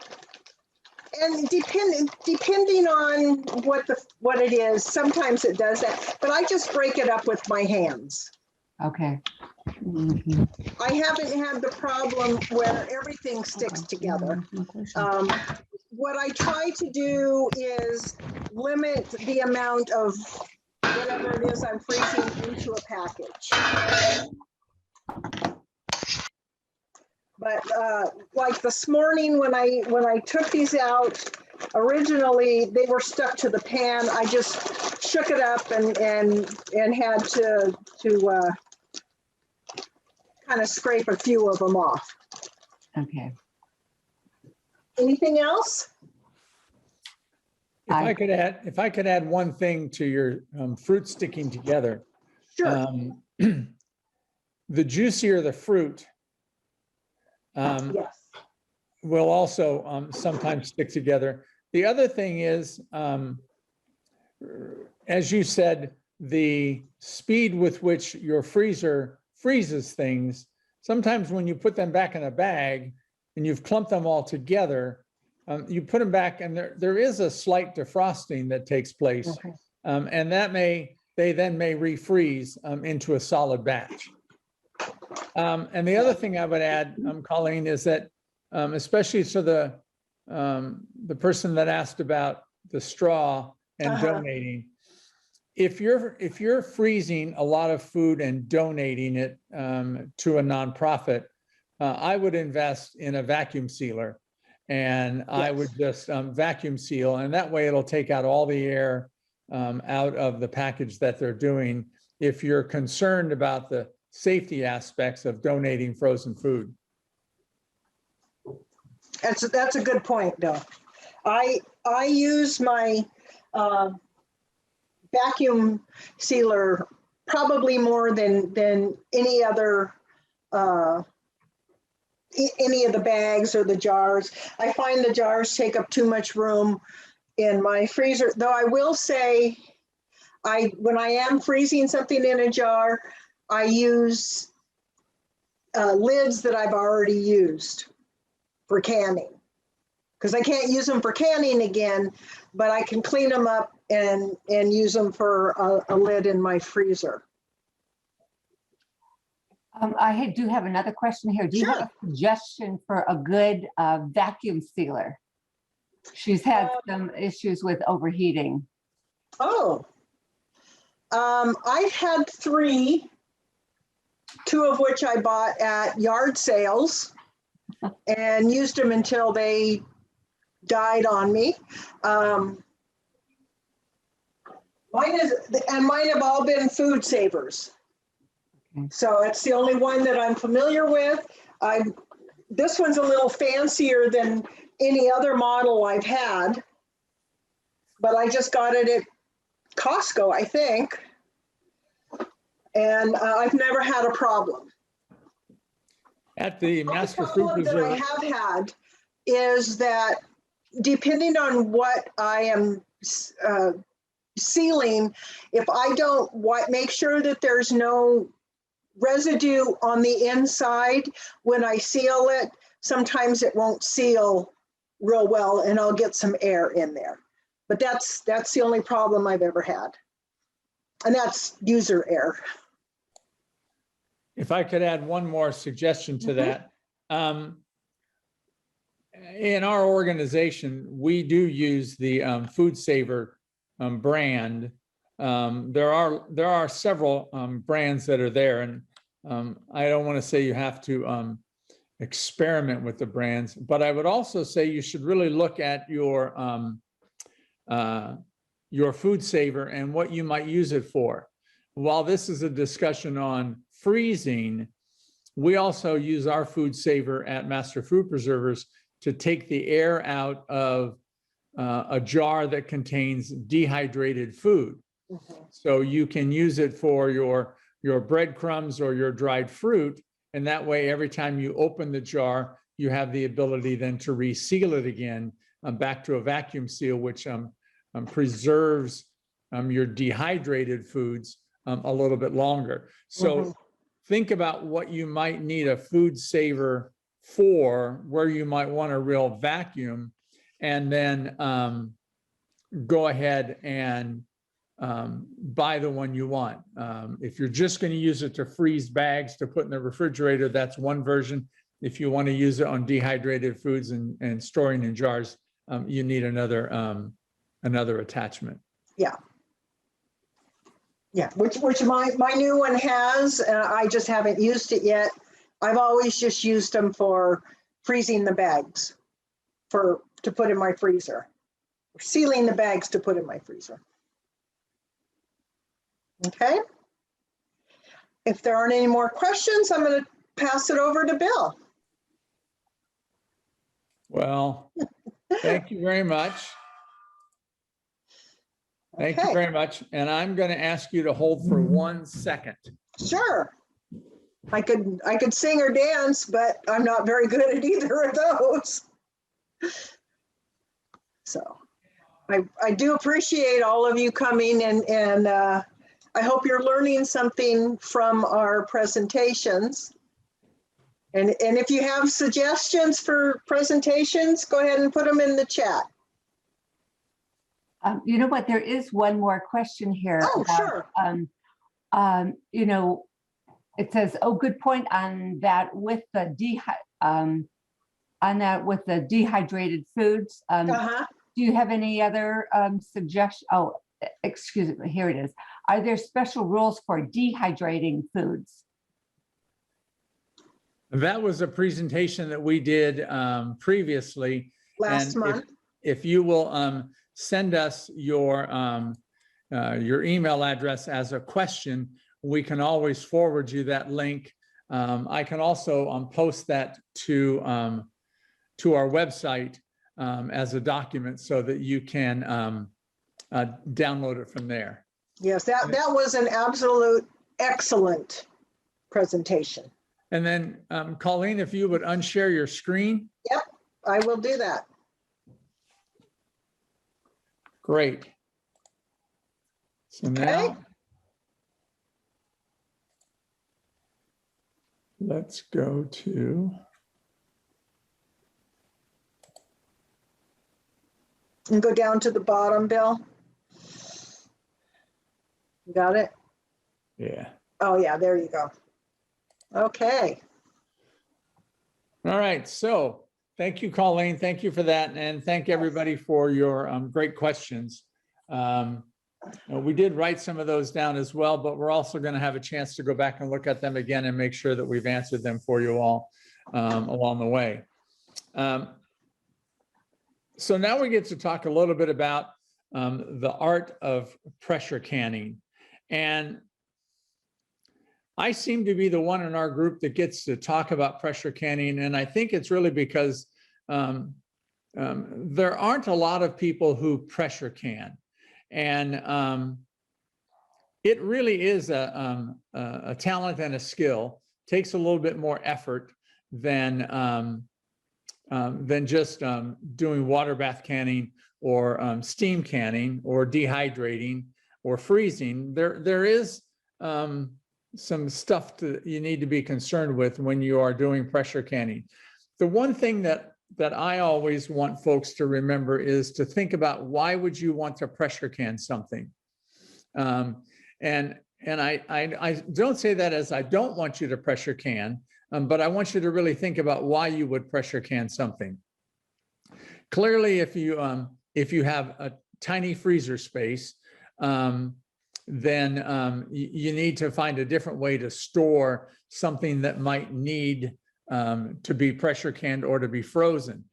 and depending on what it is, sometimes it does that, but I just break it up with my hands. Okay. I haven't had the problem where everything sticks together. What I try to do is limit the amount of whatever it is I'm freezing into a package. But like this morning when I took these out, originally they were stuck to the pan. I just shook it up and had to kind of scrape a few of them off. Okay. Anything else? If I could add one thing to your fruit sticking together. Sure. The juicier the fruit, Yes. will also sometimes stick together. The other thing is, as you said, the speed with which your freezer freezes things, sometimes when you put them back in a bag and you've clumped them all together, you put them back and there is a slight defrosting that takes place. Okay. And they then may refreeze into a solid batch. And the other thing I would add, Colleen, is that especially to the person that asked about the straw and donating, if you're freezing a lot of food and donating it to a nonprofit, I would invest in a vacuum sealer, and I would just vacuum seal, and that way it'll take out all the air out of the package that they're doing. If you're concerned about the safety aspects of donating frozen food. That's a good point, Bill. I use my vacuum sealer probably more than any other any of the bags or the jars. I find the jars take up too much room in my freezer, though I will say when I am freezing something in a jar, I use lids that I've already used for canning, because I can't use them for canning again, but I can clean them up and use them for a lid in my freezer. I do have another question here. Do you have a suggestion for a good vacuum sealer? She's had some issues with overheating. Oh, I've had 3, 2 of which I bought at yard sales and used them until they died on me. Mine have all been food savers. Okay. So it's the only one that I'm familiar with. This one's a little fancier than any other model I've had, but I just got it at Costco, I think. And I've never had a problem. At the Master Fruit problem that I Preserve. have had is that depending on what I am sealing, if I don't make sure that there's no residue on the inside when I seal it, sometimes it won't seal real well and I'll get some air in there. But that's the only problem I've ever had. And that's user error. If I could add one more suggestion to that. In our organization, we do use the Food Saver brand. There are several brands that are there, and I don't want to say you have to experiment with the brands, but I would also say you should really look at your Food Saver and what you might use it for. While this is a discussion on freezing, we also use our Food Saver at Master Food Preservers to take the air out of a jar that contains dehydrated food. So you can use it for your breadcrumbs or your dried fruit. And that way, every time you open the jar, you have the ability then to reseal it again back to a vacuum seal, which preserves your dehydrated foods a little bit longer. So think about what you might need a Food Saver for, where you might want a real vacuum, and then go ahead and buy the one you want. If you're just going to use it to freeze bags to put in the refrigerator, that's one version. If you want to use it on dehydrated foods and storing in jars, you need another attachment. Yeah. Yeah, which my new one has, I just haven't used it yet. I've always just used them for freezing the bags to put in my freezer, sealing the bags to put in my freezer. Okay. If there aren't any more questions, I'm going to pass it over to Bill. Well, thank you very much. Thank you Okay. very much. And I'm going to ask you to hold for 1 second. Sure. I could sing or dance, but I'm not very good at either of those. So I do appreciate all of you coming, and I hope you're learning something from our presentations. And if you have suggestions for presentations, go ahead and put them in the chat. You know what? There is one more question here. Oh, about, sure. You know, it says, "Oh, good point on that with the dehydrated foods." Do you have any other suggestions? Oh, excuse me. Here it is. Are there special rules for dehydrating foods? That was a presentation that we did previously. Last month. If you will send us your email address as a question, we can always forward you that link. I can also post that to our website as a document so that you can download it from there. Yes, that was an absolute excellent presentation. And then Colleen, if you would unshare your screen. Yep, I will do that. Great. So now let's go to. And go down to the bottom, Bill. You got it? Yeah. Oh, yeah, there you go. Okay. All right. So thank you, Colleen. Thank you for that. And thank everybody for your great questions. We did write some of those down as well, but we're also going to have a chance to go back and look at them again and make sure that we've answered them for you all along the way. So now we get to talk a little bit about the art of pressure canning. And I seem to be the one in our group that gets to talk about pressure canning. And I think it's really because there aren't a lot of people who pressure can. And it really is a talent and a skill. Takes a little bit more effort than just doing water bath canning or steam canning or dehydrating or freezing. There is some stuff you need to be concerned with when you are doing pressure canning. The one thing that that I always want folks to remember is to think about, why would you want to pressure can something? And I don't say that as I don't want you to pressure can, but I want you to really think about why you would pressure can something. Clearly, if you have a tiny freezer space, then you need to find a different way to store something that might need to be pressure canned or to be frozen.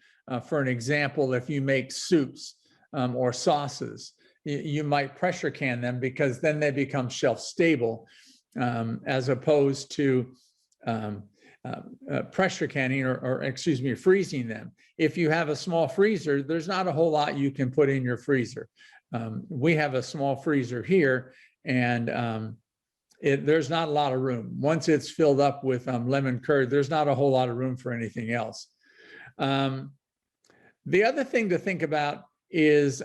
For an example, if you make soups or sauces, you might pressure can them because then they become shelf stable, as opposed to pressure canning or excuse me, freezing them. If you have a small freezer, there's not a whole lot you can put in your freezer. We have a small freezer here, and there's not a lot of room. Once it's filled up with lemon curd, there's not a whole lot of room for anything else. The other thing to think about is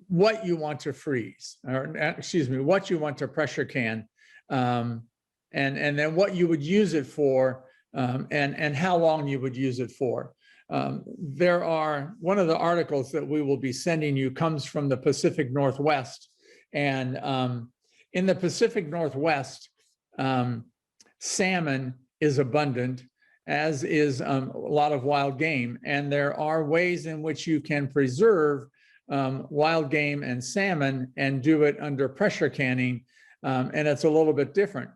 what you want to freeze, or excuse me, what you want to pressure can, and then what you would use it for, and how long you would use it for. One of the articles that we will be sending you comes from the Pacific Northwest. And in the Pacific Northwest, salmon is abundant, as is a lot of wild game. And there are ways in which you can preserve wild game and salmon and do it under pressure canning. And it's a little bit different.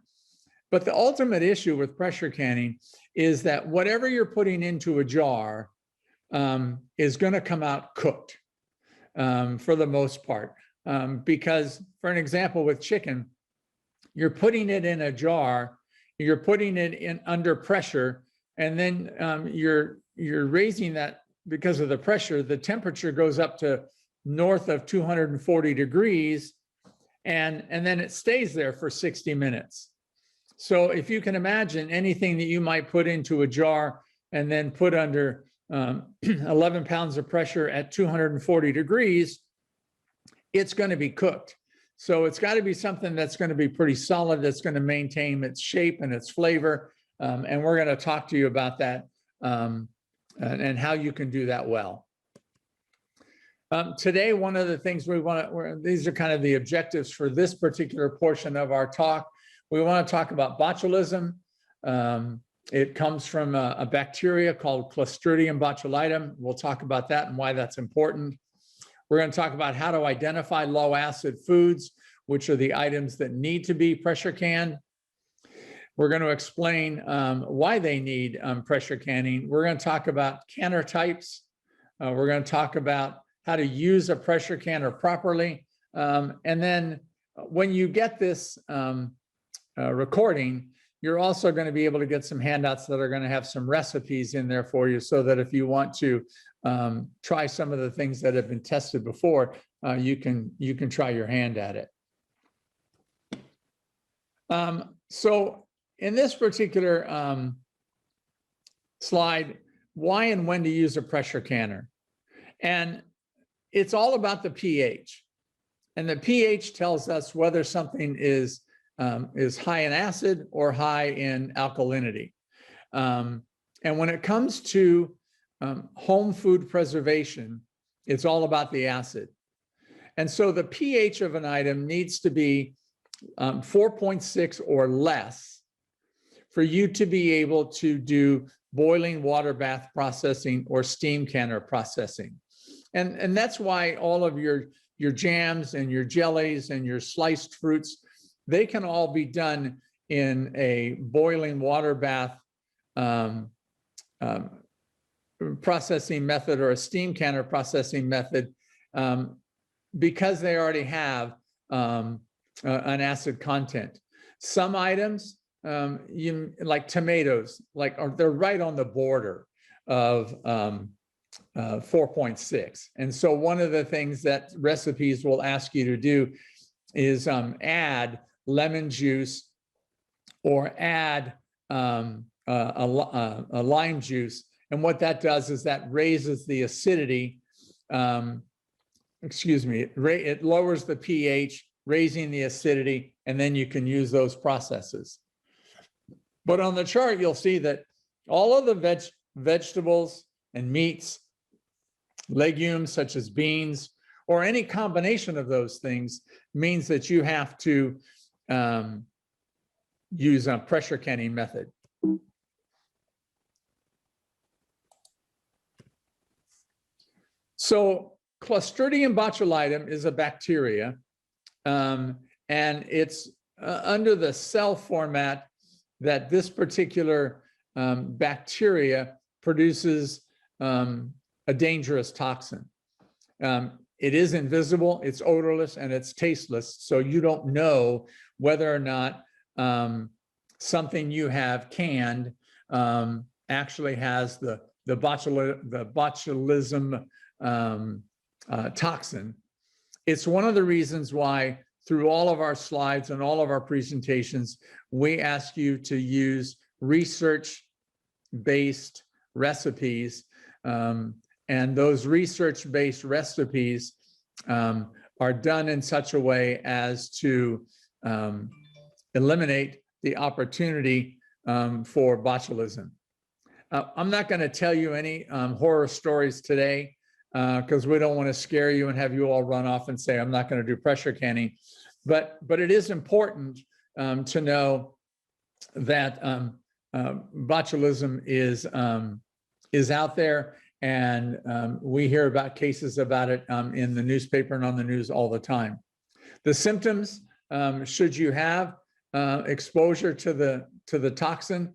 But the ultimate issue with pressure canning is that whatever you're putting into a jar is going to come out cooked for the most part. Because, for an example, with chicken, you're putting it in a jar, you're putting it in under pressure, and then you're raising that because of the pressure. The temperature goes up to north of 240 degrees, and then it stays there for 60 minutes. So if you can imagine anything that you might put into a jar and then put under 11 pounds of pressure at 240 degrees, it's going to be cooked. So it's got to be something that's going to be pretty solid, that's going to maintain its shape and its flavor. And we're going to talk to you about that and how you can do that well. Today, one of the things we want to, these are kind of the objectives for this particular portion of our talk. We want to talk about botulism. It comes from a bacteria called Clostridium botulitum. We'll talk about that and why that's important. We're going to talk about how to identify low acid foods, which are the items that need to be pressure canned. We're going to explain why they need pressure canning. We're going to talk about canner types. We're going to talk about how to use a pressure canner properly. And then when you get this recording, you're also going to be able to get some handouts that are going to have some recipes in there for you, so that if you want to try some of the things that have been tested before, you can try your hand at it. So in this particular slide, why and when to use a pressure canner. And it's all about the pH. And the pH tells us whether something is high in acid or high in alkalinity. And when it comes to home food preservation, it's all about the acid. And so the pH of an item needs to be 4.6 or less for you to be able to do boiling water bath processing or steam canner processing. And that's why all of your jams and your jellies and your sliced fruits, they can all be done in a boiling water bath processing method or a steam canner processing method, because they already have an acid content. Some items, like tomatoes, they're right on the border of 4.6. And so one of the things that recipes will ask you to do is add lemon juice or add a lime juice. And what that does is that raises the acidity, it lowers the pH, raising the acidity, and then you can use those processes. But on the chart, you'll see that all of the vegetables and meats, legumes such as beans, or any combination of those things means that you have to use a pressure canning method. So Clostridium botulinum is a bacteria, and it's under the cell format that this particular bacteria produces a dangerous toxin. It is invisible, it's odorless, and it's tasteless, so you don't know whether or not something you have canned actually has the botulism toxin. It's one of the reasons why through all of our slides and all of our presentations, we ask you to use research-based recipes. And those research-based recipes are done in such a way as to eliminate the opportunity for botulism. I'm not going to tell you any horror stories today because we don't want to scare you and have you all run off and say, I'm not going to do pressure canning. But it is important to know that botulism is out there, and we hear about cases about it in the newspaper and on the news all the time. The symptoms, should you have exposure to the toxin,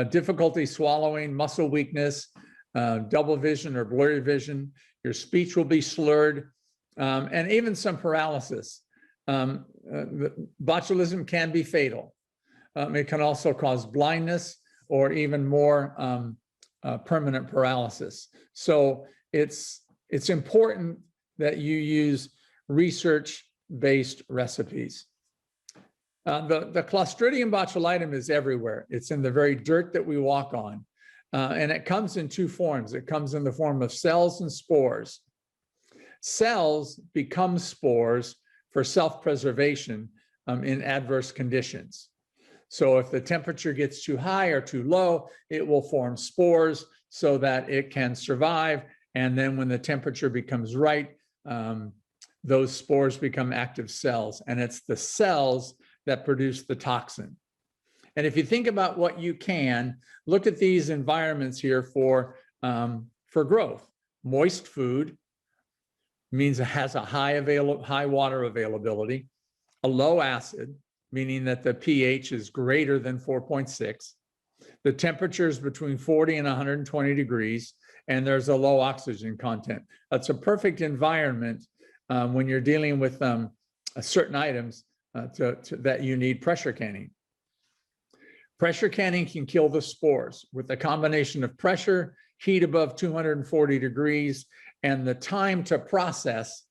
difficulty swallowing, muscle weakness, double vision or blurry vision, your speech will be slurred, and even some paralysis. Botulism can be fatal. It can also cause blindness or even more permanent paralysis. So it's important that you use research-based recipes. The Clostridium botulinum is everywhere. It's in the very dirt that we walk on. And it comes in two forms. It comes in the form of cells and spores. Cells become spores for self-preservation in adverse conditions. So if the temperature gets too high or too low, it will form spores so that it can survive. And then when the temperature becomes right, those spores become active cells. And it's the cells that produce the toxin. And if you think about what you can, look at these environments here for growth. Moist food means it has a high water availability, a low acid, meaning that the pH is greater than 4.6. The temperature is between 40 and 120 degrees, and there's a low oxygen content. That's a perfect environment when you're dealing with certain items that you need pressure canning. Pressure canning can kill the spores with a combination of pressure, heat above 240 degrees, and the time to process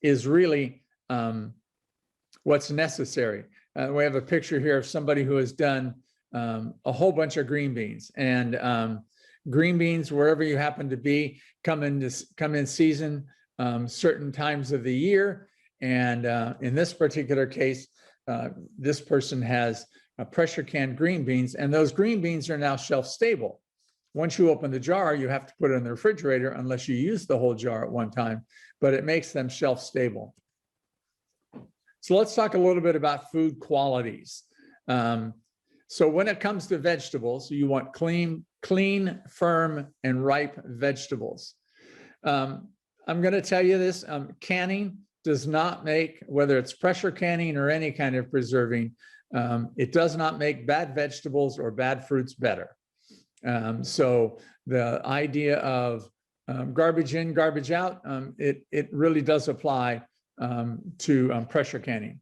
is really what's necessary. We have a picture here of somebody who has done a whole bunch of green beans, and green beans, wherever you happen to be, come in season certain times of the year. And in this particular case, this person has pressure canned green beans, and those green beans are now shelf stable. Once you open the jar, you have to put it in the refrigerator unless you use the whole jar at one time, but it makes them shelf stable. So let's talk a little bit about food qualities. So when it comes to vegetables, you want clean, firm, and ripe vegetables. I'm going to tell you this, canning does not make, whether it's pressure canning or any kind of preserving, it does not make bad vegetables or bad fruits better. So the idea of garbage in, garbage out, it really does apply to pressure canning.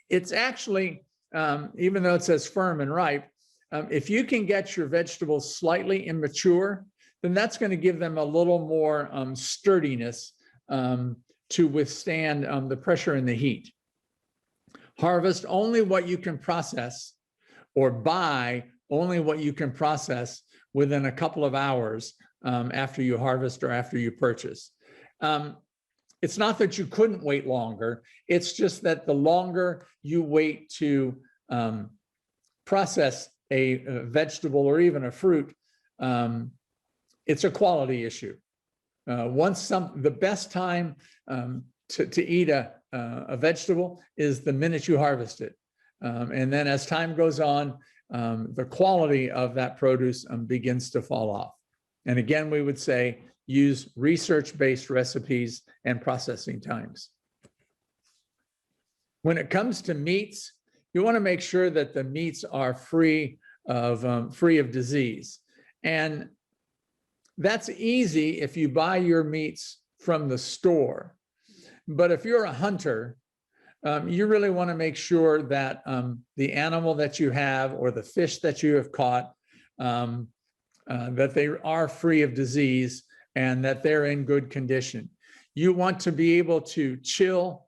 It's actually, even though it says firm and ripe, if you can get your vegetables slightly immature, then that's going to give them a little more sturdiness to withstand the pressure and the heat. Harvest only what you can process, or buy only what you can process within a couple of hours after you harvest or after you purchase. It's not that you couldn't wait longer. It's just that the longer you wait to process a vegetable or even a fruit, it's a quality issue. The best time to eat a vegetable is the minute you harvest it. And then as time goes on, the quality of that produce begins to fall off. And again, we would say use research-based recipes and processing times. When it comes to meats, you want to make sure that the meats are free of disease. And that's easy if you buy your meats from the store. But if you're a hunter, you really want to make sure that the animal that you have or the fish that you have caught, that they are free of disease and that they're in good condition. You want to be able to chill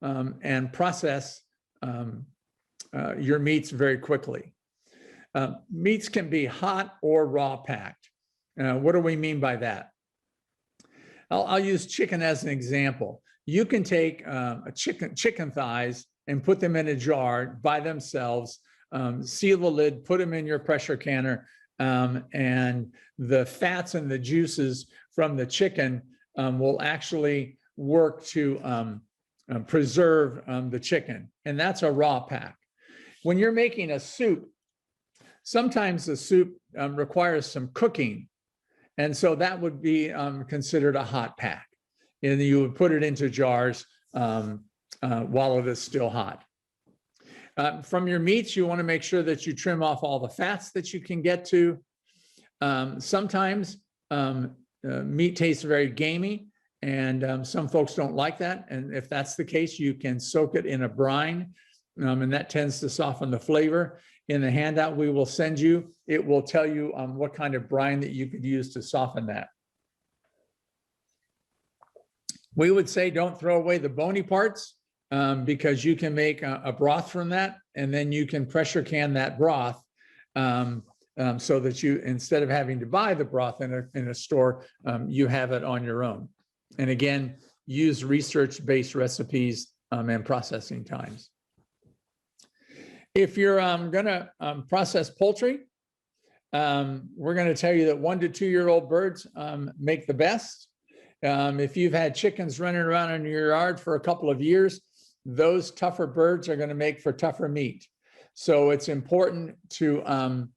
and process your meats very quickly. Meats can be hot or raw packed. What do we mean by that? I'll use chicken as an example. You can take chicken thighs and put them in a jar by themselves, seal the lid, put them in your pressure canner, and the fats and the juices from the chicken will actually work to preserve the chicken. And that's a raw pack. When you're making a soup, sometimes the soup requires some cooking. And so that would be considered a hot pack. And you would put it into jars while it is still hot. From your meats, you want to make sure that you trim off all the fats that you can get to. Sometimes meat tastes very gamey, and some folks don't like that. And if that's the case, you can soak it in a brine, and that tends to soften the flavor. In the handout we will send you, it will tell you what kind of brine that you could use to soften that. We would say don't throw away the bony parts because you can make a broth from that, and then you can pressure can that broth so that you, instead of having to buy the broth in a store, you have it on your own. And again, use research-based recipes and processing times. If you're going to process poultry, we're going to tell you that 1 to 2 year old birds make the best. If you've had chickens running around in your yard for a couple of years, those tougher birds are going to make for tougher meat. So it's important to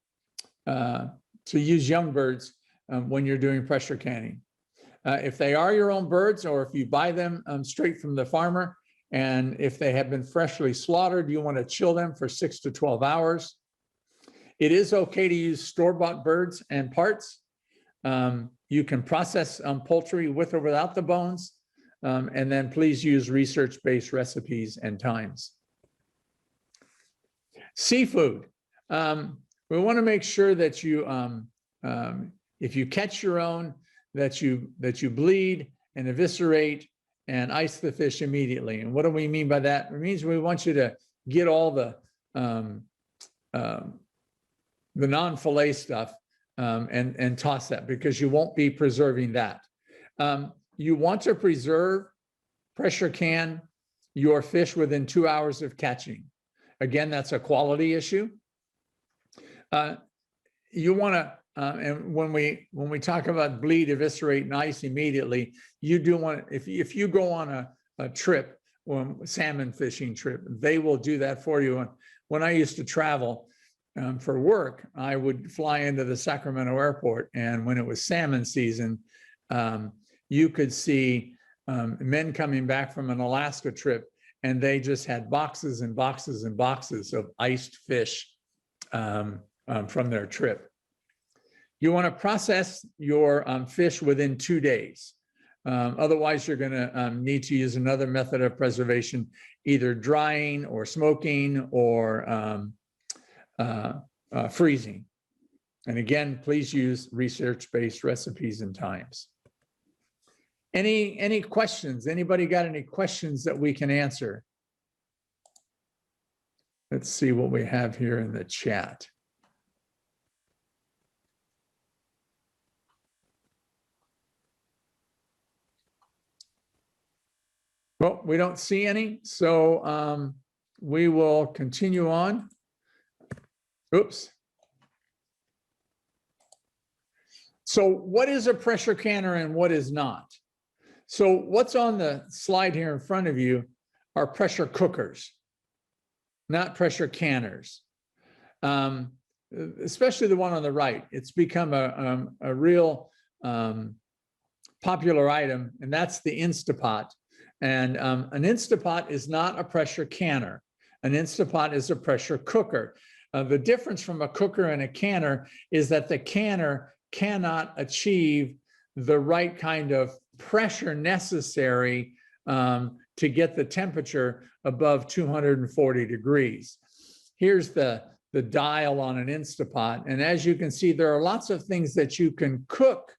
use young birds when you're doing pressure canning. If they are your own birds, or if you buy them straight from the farmer, and if they have been freshly slaughtered, you want to chill them for 6 to 12 hours. It is okay to use store-bought birds and parts. You can process poultry with or without the bones. And then please use research-based recipes and times. Seafood. We want to make sure that you, if you catch your own, that you bleed and eviscerate and ice the fish immediately. And what do we mean by that? It means we want you to get all the non-fillet stuff and toss that, because you won't be preserving that. You want to preserve, pressure can your fish within 2 hours of catching. Again, that's a quality issue. You want to, and when we talk about bleed, eviscerate, and ice immediately, you do want, if you go on a trip, salmon fishing trip, they will do that for you. And when I used to travel for work, I would fly into the Sacramento airport, and when it was salmon season, you could see men coming back from an Alaska trip, and they just had boxes and boxes and boxes of iced fish from their trip. You want to process your fish within 2 days. Otherwise, you're going to need to use another method of preservation, either drying or smoking or freezing. And again, please use research-based recipes and times. Any questions? Anybody got any questions that we can answer? Let's see what we have here in the chat. Well, we don't see any, so we will continue on. Oops. So what is a pressure canner and what is not? So what's on the slide here in front of you are pressure cookers, not pressure canners. Especially the one on the right. It's become a real popular item, and that's the Instapot. And an Instapot is not a pressure canner. An Instapot is a pressure cooker. The difference from a cooker and a canner is that the canner cannot achieve the right kind of pressure necessary to get the temperature above 240 degrees. Here's the dial on an Instapot. And as you can see, there are lots of things that you can cook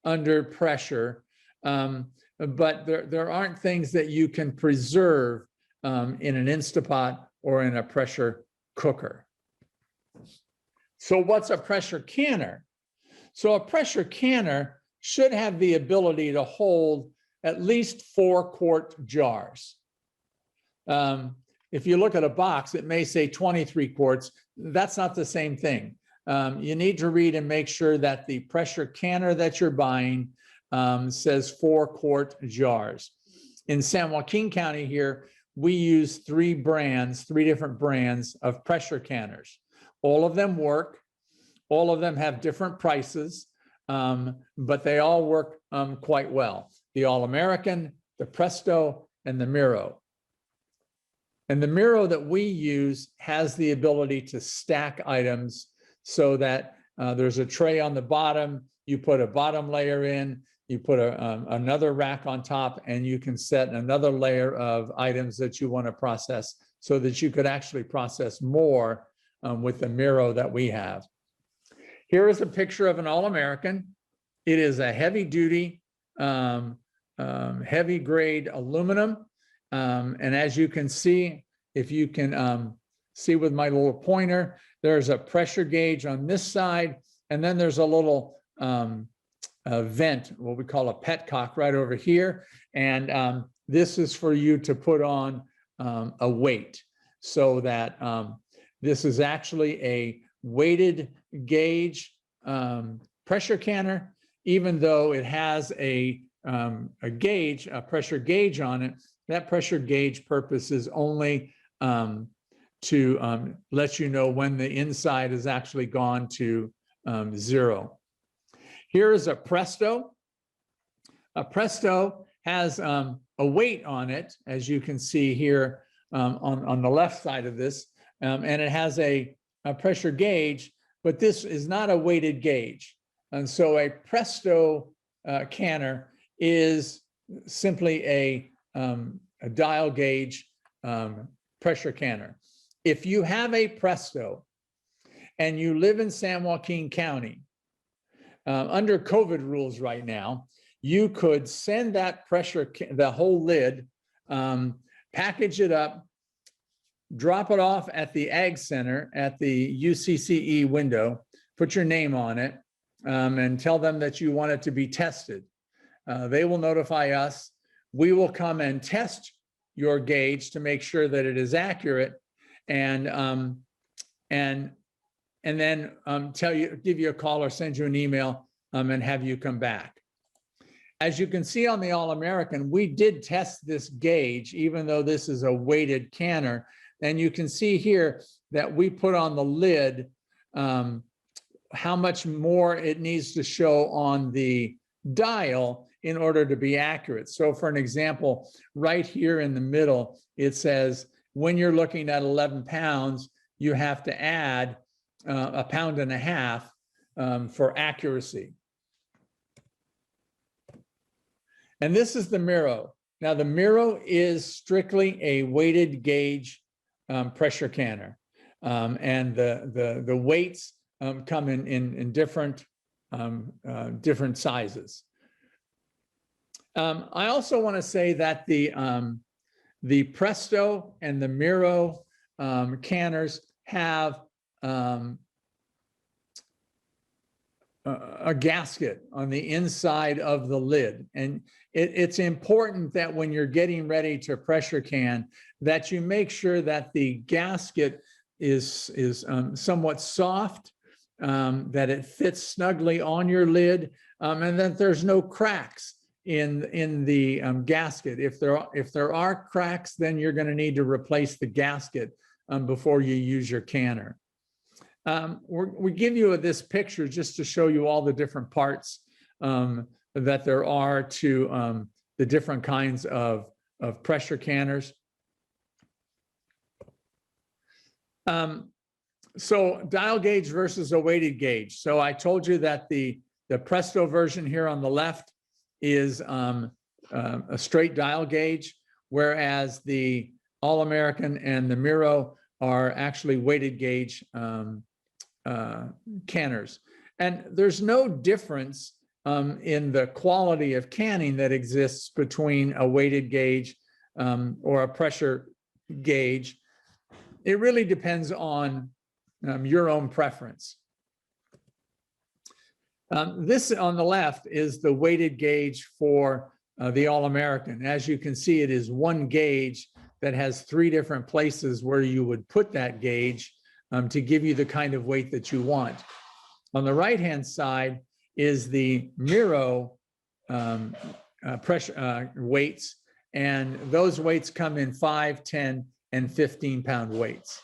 under pressure, but there aren't things that you can preserve in an Instapot or in a pressure cooker. So what's a pressure canner? So a pressure canner should have the ability to hold at least 4-quart jars. If you look at a box, it may say 23 quarts. That's not the same thing. You need to read and make sure that the pressure canner that you're buying says 4-quart jars. In San Joaquin County here, we use 3 different brands of pressure canners. All of them work. All of them have different prices, but they all work quite well. The All-American, the Presto, and the Miro. And the Miro that we use has the ability to stack items so that there's a tray on the bottom, you put a bottom layer in, you put another rack on top, and you can set another layer of items that you want to process so that you could actually process more with the Miro that we have. Here is a picture of an All-American. It is a heavy-duty, heavy-grade aluminum. And as you can see, if you can see with my little pointer, there's a pressure gauge on this side, and then there's a little vent, what we call a petcock, right over here. And this is for you to put on a weight, so that this is actually a weighted gauge pressure canner, even though it has a gauge, a pressure gauge on it. That pressure gauge purpose is only to let you know when the inside has actually gone to 0. Here is a Presto. A Presto has a weight on it, as you can see here on the left side of this, and it has a pressure gauge, but this is not a weighted gauge. And so a Presto canner is simply a dial gauge pressure canner. If you have a Presto and you live in San Joaquin County, under COVID rules right now, you could send that the whole lid, package it up, drop it off at the Ag Center at the UCCE window, put your name on it, and tell them that you want it to be tested. They will notify us. We will come and test your gauge to make sure that it is accurate, and then give you a call or send you an email and have you come back. As you can see on the All-American, we did test this gauge, even though this is a weighted canner. And you can see here that we put on the lid how much more it needs to show on the dial in order to be accurate. So for an example, right here in the middle, it says, when you're looking at 11 pounds, you have to add 1.5 pounds for accuracy. And this is the Miro. Now the Miro is strictly a weighted gauge pressure canner. And the weights come in different sizes. I also want to say that the Presto and the Miro canners have a gasket on the inside of the lid. And it's important that when you're getting ready to pressure can, that you make sure that the gasket is somewhat soft that it fits snugly on your lid, and that there's no cracks in the gasket. If there are cracks, then you're going to need to replace the gasket before you use your canner. We give you this picture just to show you all the different parts that there are to the different kinds of pressure canners. So dial gauge versus a weighted gauge. So I told you that the Presto version here on the left is a straight dial gauge, whereas the All-American and the Miro are actually weighted gauge canners. And there's no difference in the quality of canning that exists between a weighted gauge or a pressure gauge. It really depends on your own preference. This on the left is the weighted gauge for the All-American. As you can see, it is one gauge that has 3 different places where you would put that gauge to give you the kind of weight that you want. On the right-hand side is the Miro pressure weights, and those weights come in 5, 10, and 15-pound weights.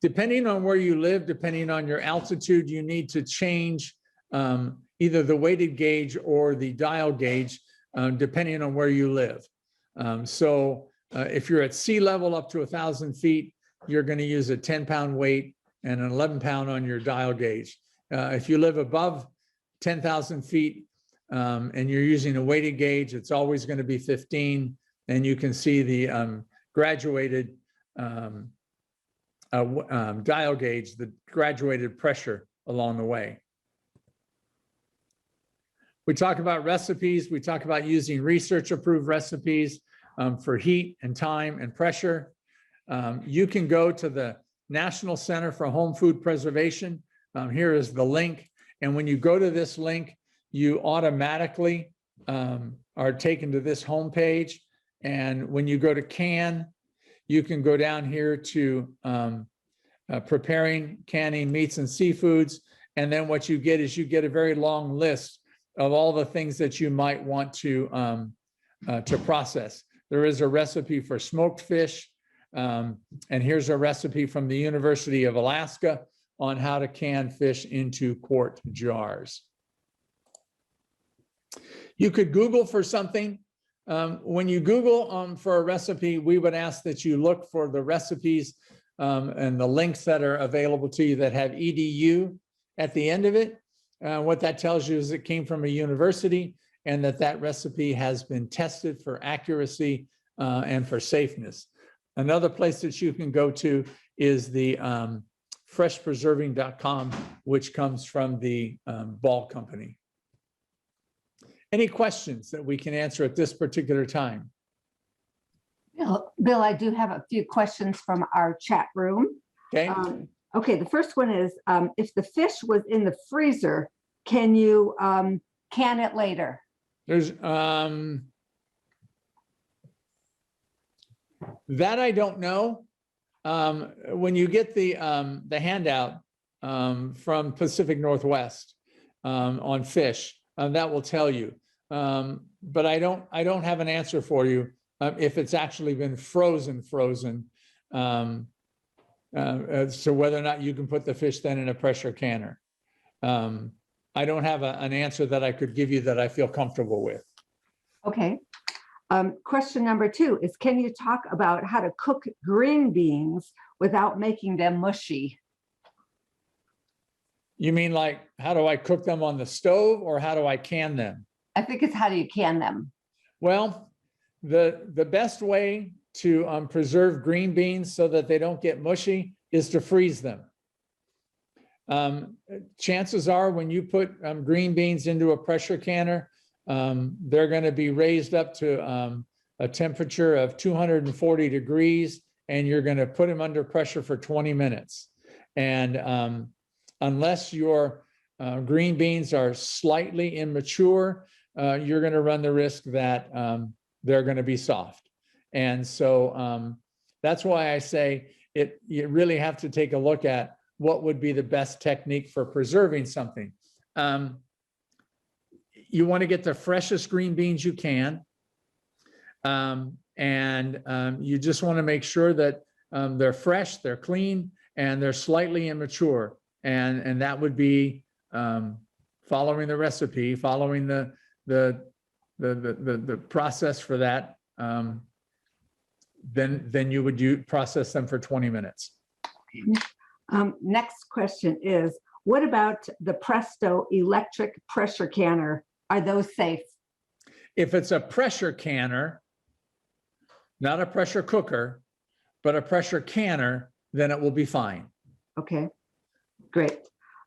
Depending on where you live, depending on your altitude, you need to change either the weighted gauge or the dial gauge, depending on where you live. If you're at sea level up to 1,000 feet, you're going to use a 10-pound weight and an 11-pound on your dial gauge. If you live above 10,000 feet and you're using a weighted gauge, it's always going to be 15. And you can see the graduated dial gauge, the graduated pressure along the way. We talk about recipes. We talk about using research-approved recipes for heat and time and pressure. You can go to the National Center for Home Food Preservation. Here is the link. And when you go to this link, you automatically are taken to this homepage. And when you go to can, you can go down here to preparing, canning meats and seafoods. And then what you get is you get a very long list of all the things that you might want to process. There is a recipe for smoked fish. And here's a recipe from the University of Alaska on how to can fish into quart jars. You could Google for something. When you Google for a recipe, we would ask that you look for the recipes and the links that are available to you that have edu at the end of it. What that tells you is it came from a university and that recipe has been tested for accuracy and for safeness. Another place that you can go to is the freshpreserving.com, which comes from the Ball Company. Any questions that we can answer at this particular time? Bill, I do have a few questions from our chat room. Okay. Okay, the first one is, if the fish was in the freezer, can you can it later? There's that I don't know. When you get the handout from Pacific Northwest on fish, that will tell you. But I don't have an answer for you if it's actually been frozen, so whether or not you can put the fish then in a pressure canner. I don't have an answer that I could give you that I feel comfortable with. Okay. Question number 2 is, can you talk about how to cook green beans without making them mushy? You mean like, how do I cook them on the stove or how do I can them? I think it's how do you can them? Well, the best way to preserve green beans so that they don't get mushy is to freeze them. Chances are when you put green beans into a pressure canner, they're going to be raised up to a temperature of 240 degrees, and you're going to put them under pressure for 20 minutes. And unless your green beans are slightly immature, you're going to run the risk that they're going to be soft. And so that's why I say you really have to take a look at what would be the best technique for preserving something. You want to get the freshest green beans you can. You just want to make sure that they're fresh, they're clean, and they're slightly immature. And that would be following the recipe, following the process for that. Then you would process them for 20 minutes. Next question is, what about the Presto electric pressure canner? Are those safe? If it's a pressure canner, not a pressure cooker, but a pressure canner, then it will be fine. Okay, great.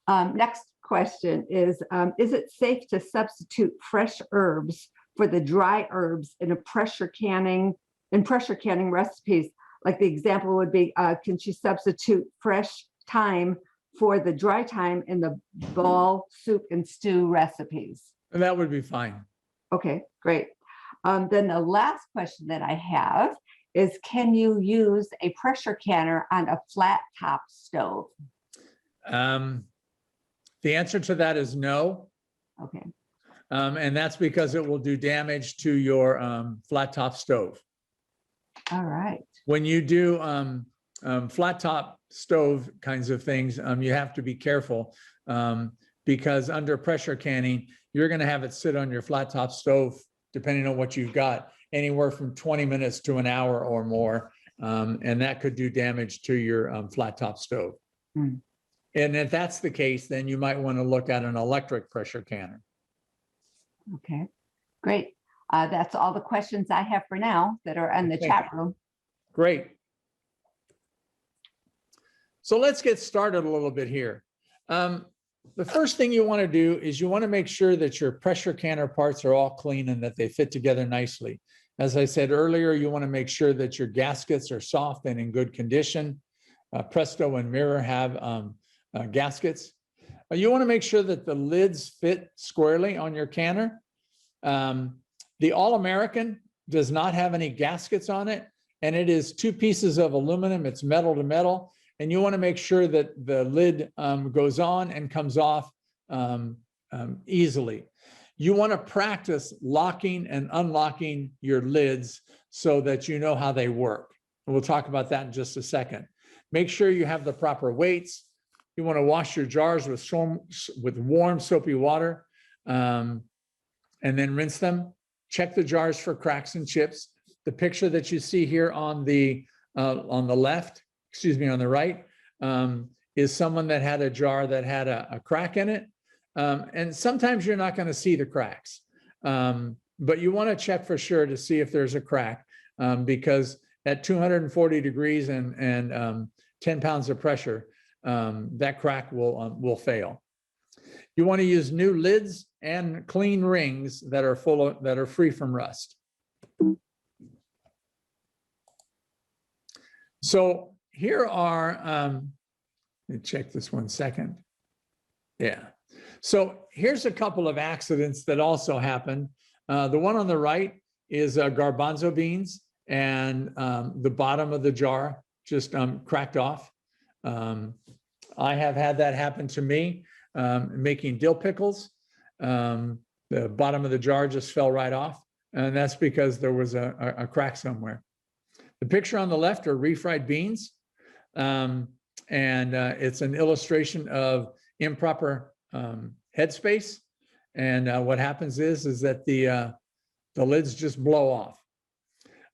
Next question is it safe to substitute fresh herbs for the dry herbs in pressure canning recipes? Like the example would be, can she substitute fresh thyme for the dry thyme in the ball, soup, and stew recipes? And that would be fine. Okay, great. Then the last question that I have is, can you use a pressure canner on a flat top stove? The answer to that is no. Okay. And that's because it will do damage to your flat top stove. All right. When you do flat top stove kinds of things, you have to be careful because under pressure canning, you're going to have it sit on your flat top stove, depending on what you've got, anywhere from 20 minutes to an hour or more. And that could do damage to your flat top stove. Mm. And if that's the case, then you might want to look at an electric pressure canner. Okay, great. That's all the questions I have for now that are in the chat room. Great. So let's get started a little bit here. The first thing you want to do is you want to make sure that your pressure canner parts are all clean and that they fit together nicely. As I said earlier, you want to make sure that your gaskets are soft and in good condition. Presto and Mirror have gaskets. You want to make sure that the lids fit squarely on your canner. The All-American does not have any gaskets on it, and it is 2 pieces of aluminum. It's metal to metal, and you want to make sure that the lid goes on and comes off easily. You want to practice locking and unlocking your lids so that you know how they work. And we'll talk about that in just a second. Make sure you have the proper weights. You want to wash your jars with warm soapy water and then rinse them. Check the jars for cracks and chips. The picture that you see here on the left, on the right, is someone that had a jar that had a crack in it. And sometimes you're not going to see the cracks, but you want to check for sure to see if there's a crack because at 240 degrees and 10 pounds of pressure, that crack will fail. You want to use new lids and clean rings that are free from rust. So here are, let me check this 1 second. Yeah. So here's a couple of accidents that also happened. The one on the right is garbanzo beans, and the bottom of the jar just cracked off. I have had that happen to me making dill pickles. The bottom of the jar just fell right off, and that's because there was a crack somewhere. The picture on the left are refried beans, and it's an illustration of improper headspace. And what happens is that the lids just blow off.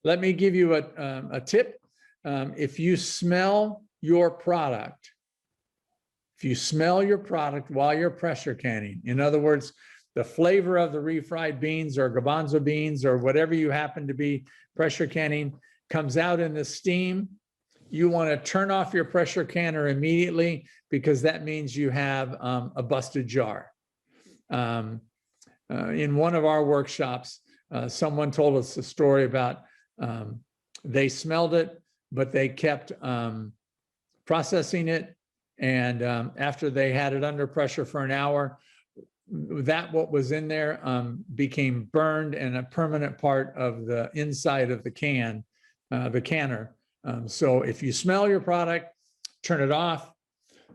Let me give you a tip. If you smell your product, while you're pressure canning, in other words, the flavor of the refried beans or garbanzo beans or whatever you happen to be pressure canning comes out in the steam, you want to turn off your pressure canner immediately because that means you have a busted jar. In one of our workshops, someone told us a story about they smelled it, but they kept processing it. And after they had it under pressure for an hour, what was in there became burned and a permanent part of the inside of the canner So if you smell your product, turn it off,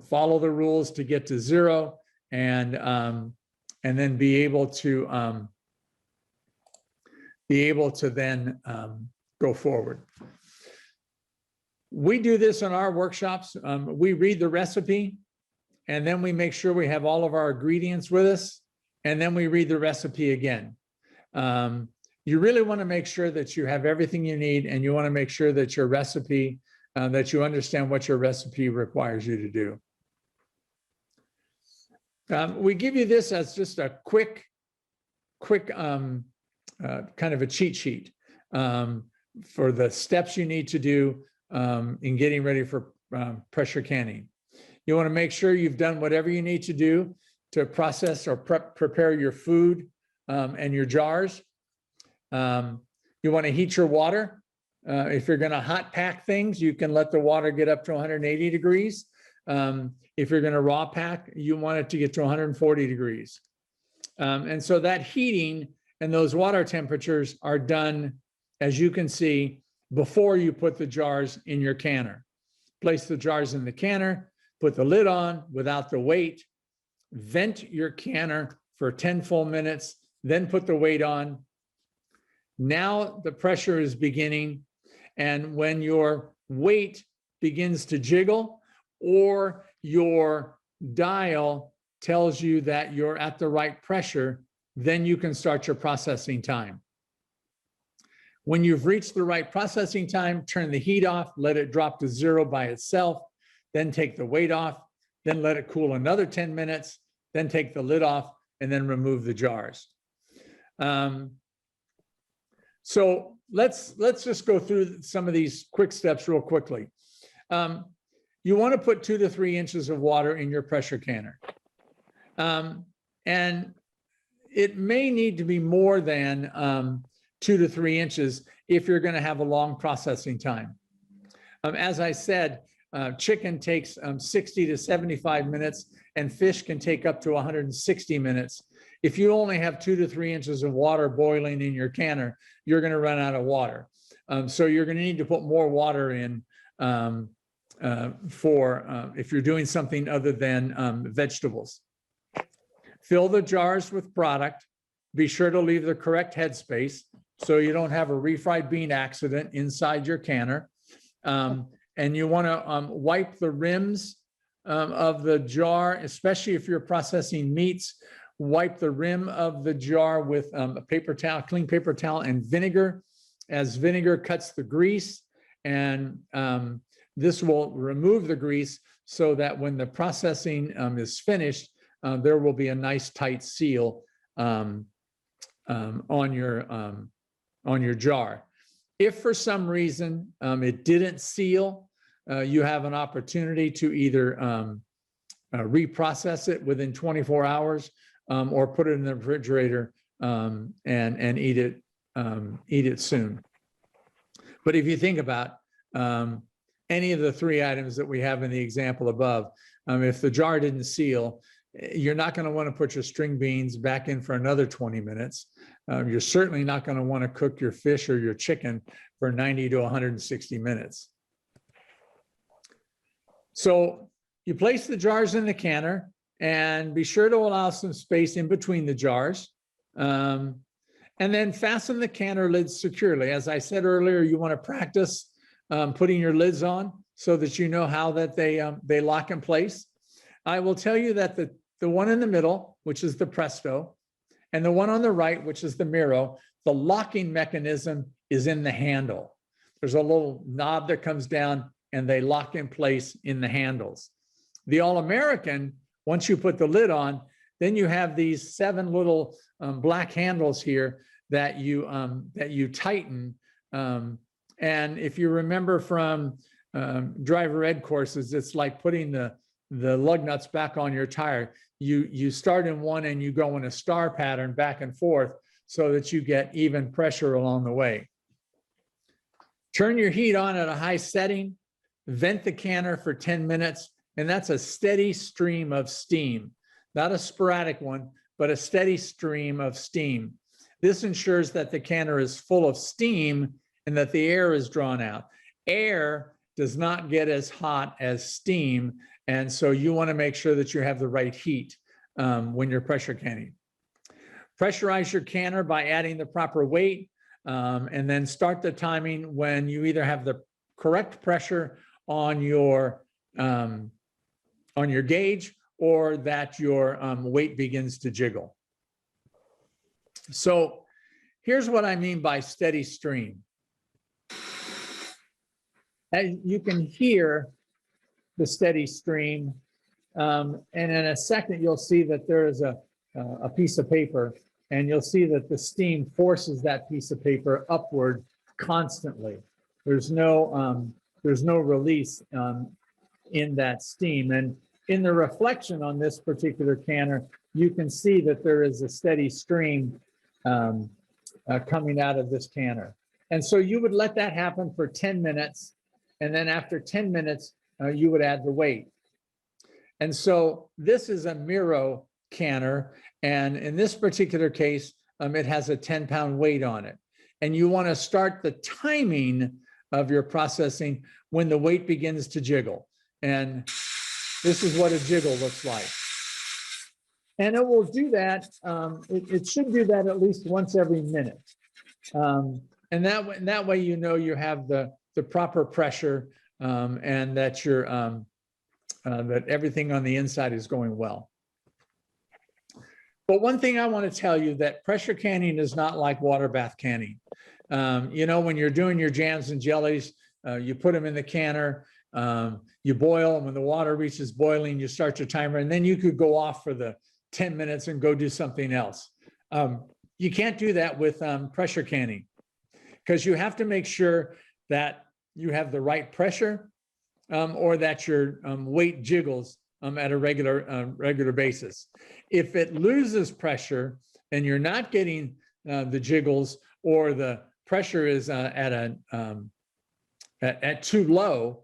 follow the rules to get to 0, and then be able to then go forward. We do this in our workshops. We read the recipe, and then we make sure we have all of our ingredients with us, and then we read the recipe again. You really want to make sure that you have everything you need, and you want to make sure that your recipe, that you understand what your recipe requires you to do. We give you this as just a quick kind of a cheat sheet for the steps you need to do in getting ready for pressure canning. You want to make sure you've done whatever you need to do to process or prepare your food and your jars. You want to heat your water. If you're going to hot pack things, you can let the water get up to 180 degrees. If you're going to raw pack, you want it to get to 140 degrees. And so that heating and those water temperatures are done, as you can see, before you put the jars in your canner. Place the jars in the canner, put the lid on without the weight, vent your canner for 10 full minutes, then put the weight on. Now the pressure is beginning, and when your weight begins to jiggle or your dial tells you that you're at the right pressure, then you can start your processing time. When you've reached the right processing time, turn the heat off, let it drop to 0 by itself, then take the weight off, then let it cool another 10 minutes, then take the lid off, and then remove the jars. So let's just go through some of these quick steps real quickly. You want to put 2 to 3 inches of water in your pressure canner. And it may need to be more than 2 to 3 inches if you're going to have a long processing time. As I said, chicken takes 60 to 75 minutes, and fish can take up to 160 minutes. If you only have 2 to 3 inches of water boiling in your canner, you're going to run out of water. So you're going to need to put more water in if you're doing something other than vegetables. Fill the jars with product. Be sure to leave the correct headspace so you don't have a refried bean accident inside your canner. And you want to wipe the rims of the jar, especially if you're processing meats. Wipe the rim of the jar with a paper towel, clean paper towel, and vinegar, as vinegar cuts the grease. And this will remove the grease so that when the processing is finished, there will be a nice tight seal on your jar. If for some reason it didn't seal, you have an opportunity to either reprocess it within 24 hours or put it in the refrigerator and eat it soon. But if you think about any of the 3 items that we have in the example above, if the jar didn't seal, you're not going to want to put your string beans back in for another 20 minutes. You're certainly not going to want to cook your fish or your chicken for 90 to 160 minutes. So you place the jars in the canner and be sure to allow some space in between the jars. And then fasten the canner lids securely. As I said earlier, you want to practice putting your lids on so that you know how that they lock in place. I will tell you that the one in the middle, which is the Presto, and the one on the right, which is the Miro, the locking mechanism is in the handle. There's a little knob that comes down and they lock in place in the handles. The All-American, once you put the lid on, then you have these 7 little black handles here that you tighten. And if you remember from driver ed courses, it's like putting the lug nuts back on your tire. You start in one and you go in a star pattern back and forth so that you get even pressure along the way. Turn your heat on at a high setting, vent the canner for 10 minutes, and that's a steady stream of steam, not a sporadic one, but a steady stream of steam. This ensures that the canner is full of steam and that the air is drawn out. Air does not get as hot as steam. And so you want to make sure that you have the right heat when you're pressure canning. Pressurize your canner by adding the proper weight, and then start the timing when you either have the correct pressure on your gauge or that your weight begins to jiggle. So here's what I mean by steady stream. As you can hear the steady stream, and in a second you'll see that there is a piece of paper, and you'll see that the steam forces that piece of paper upward constantly. There's no release in that steam. And in the reflection on this particular canner, you can see that there is a steady stream coming out of this canner. And so you would let that happen for 10 minutes. And then after 10 minutes, you would add the weight. And so this is a Miro canner. And in this particular case, it has a 10-pound weight on it. And you want to start the timing of your processing when the weight begins to jiggle. And this is what a jiggle looks like. And it will do that. It should do that at least once every minute. And that way, you know, you have the proper pressure and that you're that everything on the inside is going well. But one thing I want to tell you, that pressure canning is not like water bath canning. You know, when you're doing your jams and jellies, you put them in the canner, you boil, and when the water reaches boiling, you start your timer, and then you could go off for the 10 minutes and go do something else. You can't do that with pressure canning, because you have to make sure that you have the right pressure or that your weight jiggles at a regular basis. If it loses pressure and you're not getting the jiggles, or the pressure is at too low,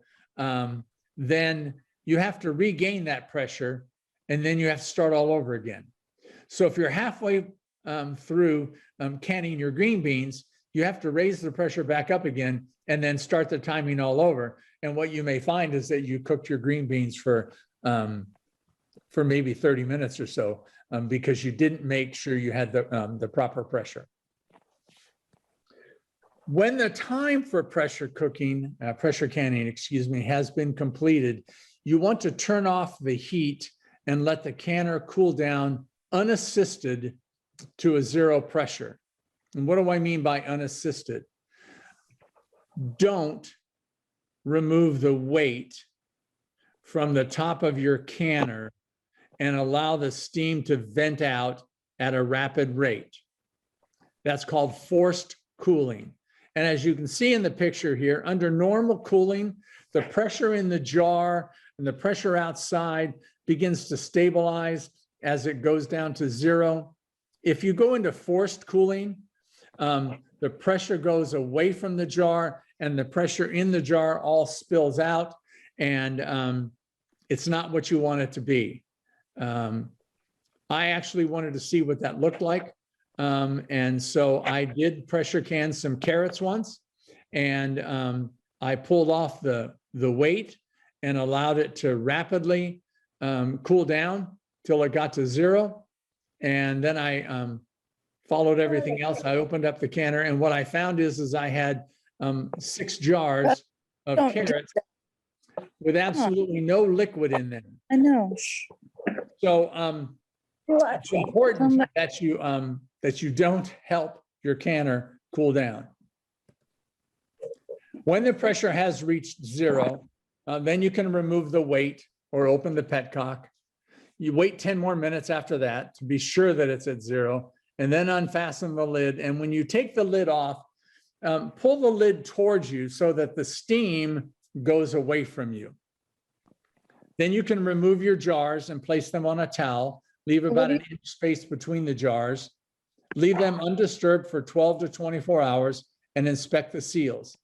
then you have to regain that pressure, and then you have to start all over again. So if you're halfway through canning your green beans, you have to raise the pressure back up again and then start the timing all over. And what you may find is that you cooked your green beans for maybe 30 minutes or so because you didn't make sure you had the proper pressure. When the time for pressure canning, has been completed, you want to turn off the heat and let the canner cool down unassisted to a 0 pressure. And what do I mean by unassisted? Don't remove the weight from the top of your canner and allow the steam to vent out at a rapid rate. That's called forced cooling. And as you can see in the picture here, under normal cooling, the pressure in the jar and the pressure outside begins to stabilize as it goes down to 0. If you go into forced cooling, the pressure goes away from the jar and the pressure in the jar all spills out, and it's not what you want it to be. I actually wanted to see what that looked like. And so I did pressure can some carrots once, and I pulled off the weight and allowed it to rapidly cool down till it got to 0. And then I followed everything else. I opened up the canner, and what I found is I had 6 jars of carrots with absolutely no liquid in them. I know. So it's important that you don't help your canner cool down. When the pressure has reached 0, then you can remove the weight or open the petcock. You wait 10 more minutes after that to be sure that it's at 0, and then unfasten the lid. And when you take the lid off, pull the lid towards you so that the steam goes away from you. Then you can remove your jars and place them on a towel. Leave about an inch space between the jars. Leave them undisturbed for 12 to 24 hours and inspect the seals.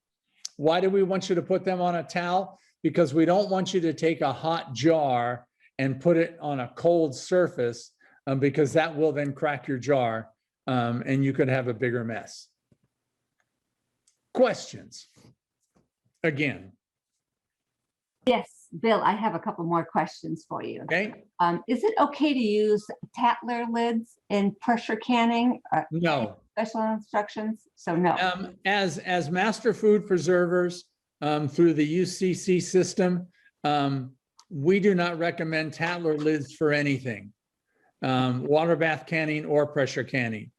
Why do we want you to put them on a towel? Because we don't want you to take a hot jar and put it on a cold surface, because that will then crack your jar and you could have a bigger mess. Questions? again. Yes, Bill, I have a couple more questions for you. Okay? Is it okay to use Tattler lids in pressure canning? No. Special instructions? So no. As master food preservers through the UCC system, we do not recommend Tattler lids for anything, water bath canning or pressure canning.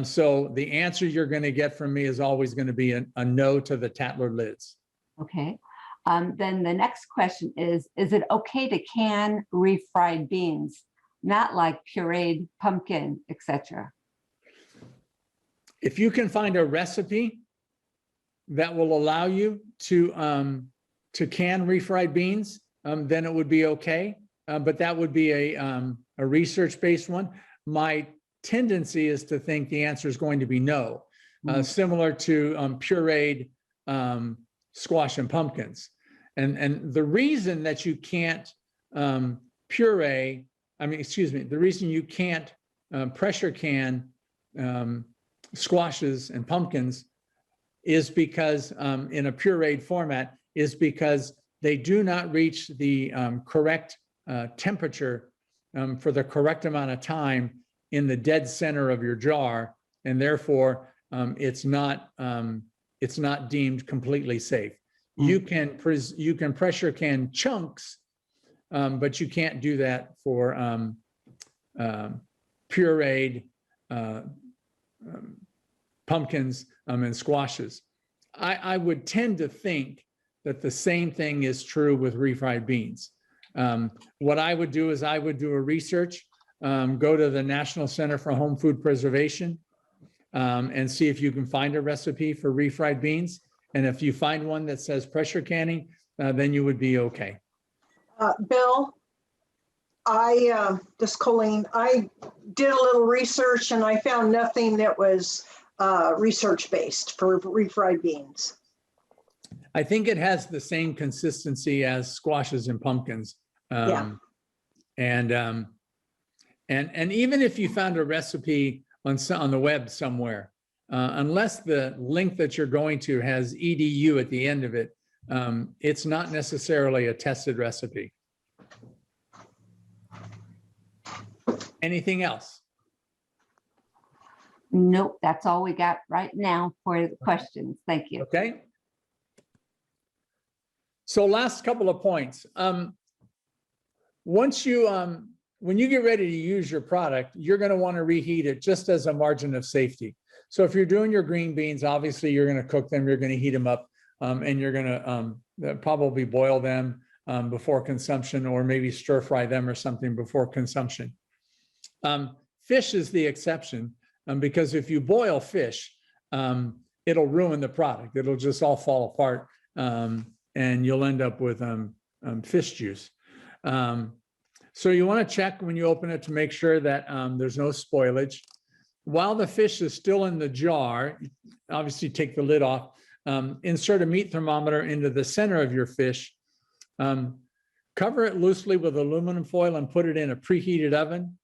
So the answer you're going to get from me is always going to be a no to the Tattler lids. Okay. Then the next question is it okay to can refried beans, not like pureed pumpkin, etc.? If you can find a recipe that will allow you to can refried beans, then it would be okay. But that would be a research-based one. My tendency is to think the answer is going to be no, similar to pureed squash and pumpkins. And the reason that you can't the reason you can't pressure can squashes and pumpkins is because in a pureed format is because they do not reach the correct temperature for the correct amount of time in the dead center of your jar, and therefore it's not deemed completely safe. You can pressure can chunks, but you can't do that for pureed pumpkins and squashes. I would tend to think that the same thing is true with refried beans. What I would do is I would do a research, go to the National Center for Home Food Preservation and see if you can find a recipe for refried beans. And if you find one that says pressure canning, then you would be okay. Bill, this is Colleen, I did a little research and I found nothing that was research-based for refried beans. I think it has the same consistency as squashes and pumpkins. And even if you found a recipe on the web somewhere, unless the link that you're going to has edu at the end of it, it's not necessarily a tested recipe. Anything else? Nope, that's all we got right now for the questions. Thank you. Okay. So last couple of points. Once you, when you get ready to use your product, you're going to want to reheat it just as a margin of safety. So if you're doing your green beans, obviously you're going to cook them, you're going to heat them up, and you're going to probably boil them before consumption, or maybe stir fry them or something before consumption. Fish is the exception, because if you boil fish, it'll ruin the product. It'll just all fall apart, and you'll end up with fish juice. So you want to check when you open it to make sure that there's no spoilage. While the fish is still in the jar, obviously take the lid off, insert a meat thermometer into the center of your fish, cover it loosely with aluminum foil and put it in a preheated oven,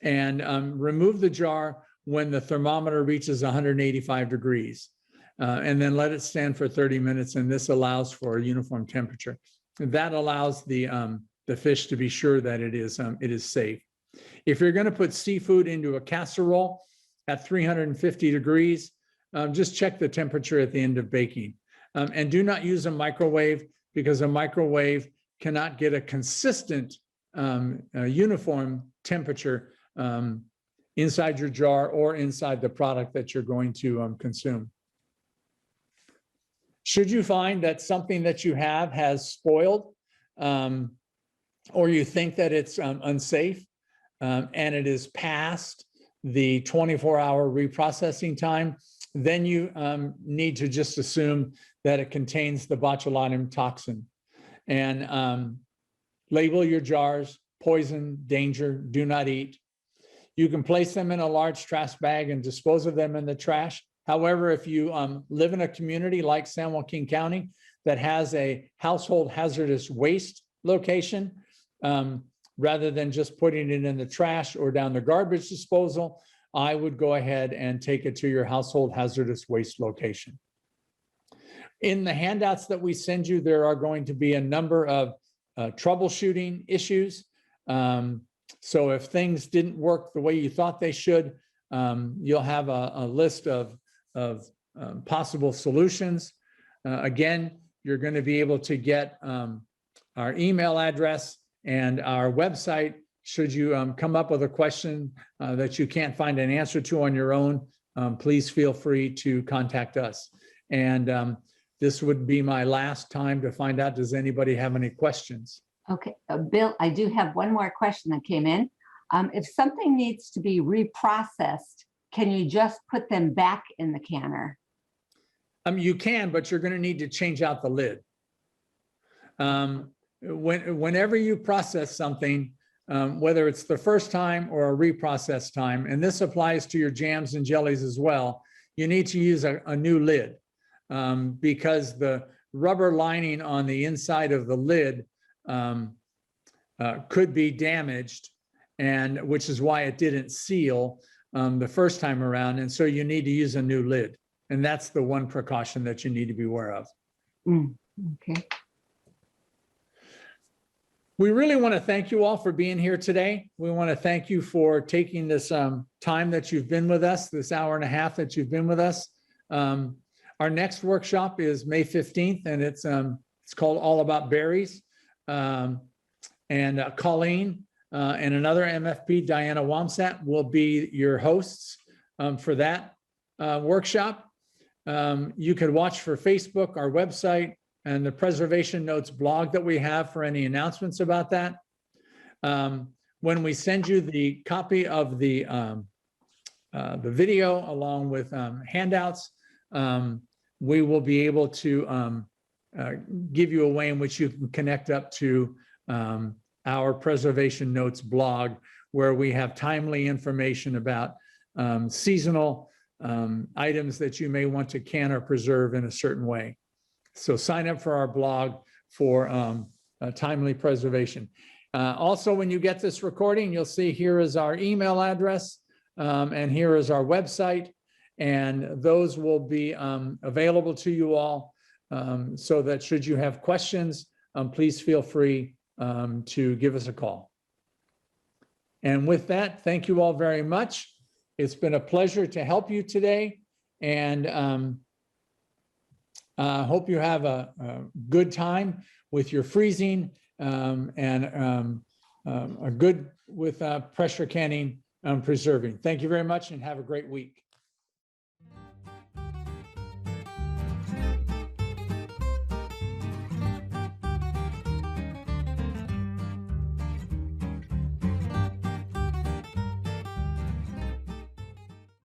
and remove the jar when the thermometer reaches 185 degrees, and then let it stand for 30 minutes, and this allows for a uniform temperature. That allows the fish to be sure that it is safe. If you're going to put seafood into a casserole at 350 degrees, just check the temperature at the end of baking. And do not use a microwave, because a microwave cannot get a consistent uniform temperature inside your jar or inside the product that you're going to consume. Should you find that something that you have has spoiled, or you think that it's unsafe, and it is past the 24-hour reprocessing time, then you need to just assume that it contains the botulinum toxin. And label your jars: poison, danger, do not eat. You can place them in a large trash bag and dispose of them in the trash. However, if you live in a community like San Joaquin County that has a household hazardous waste location, rather than just putting it in the trash or down the garbage disposal, I would go ahead and take it to your household hazardous waste location. In the handouts that we send you, there are going to be a number of troubleshooting issues. So if things didn't work the way you thought they should, you'll have a list of possible solutions. Again, you're going to be able to get our email address and our website should you come up with a question that you can't find an answer to on your own. Please feel free to contact us. And this would be my last time to find out, does anybody have any questions? Okay, Bill, I do have one more question that came in. If something needs to be reprocessed, can you just put them back in the canner? You can, but you're going to need to change out the lid. Whenever you process something, whether it's the first time or a reprocess time, and this applies to your jams and jellies as well, you need to use a new lid because the rubber lining on the inside of the lid could be damaged, and which is why it didn't seal the first time around. And so you need to use a new lid. And that's the one precaution that you need to be aware of. Okay. We really want to thank you all for being here today. We want to thank you for taking this time that you've been with us, this hour and a half that you've been with us. Our next workshop is May 15th, and it's called All About Berries. And Colleen and another MFP, Diana Wamsat, will be your hosts for that workshop. You could watch for Facebook, our website, and the Preservation Notes blog that we have for any announcements about that. When we send you the copy of the video along with handouts, we will be able to give you a way in which you can connect up to our Preservation Notes blog, where we have timely information about seasonal items that you may want to can or preserve in a certain way. So sign up for our blog for timely preservation. Also, when you get this recording, you'll see here is our email address and here is our website, and those will be available to you all so that should you have questions, please feel free to give us a call. And with that, thank you all very much. It's been a pleasure to help you today, and hope you have a good time with your freezing and a good with pressure canning preserving. Thank you very much and have a great week.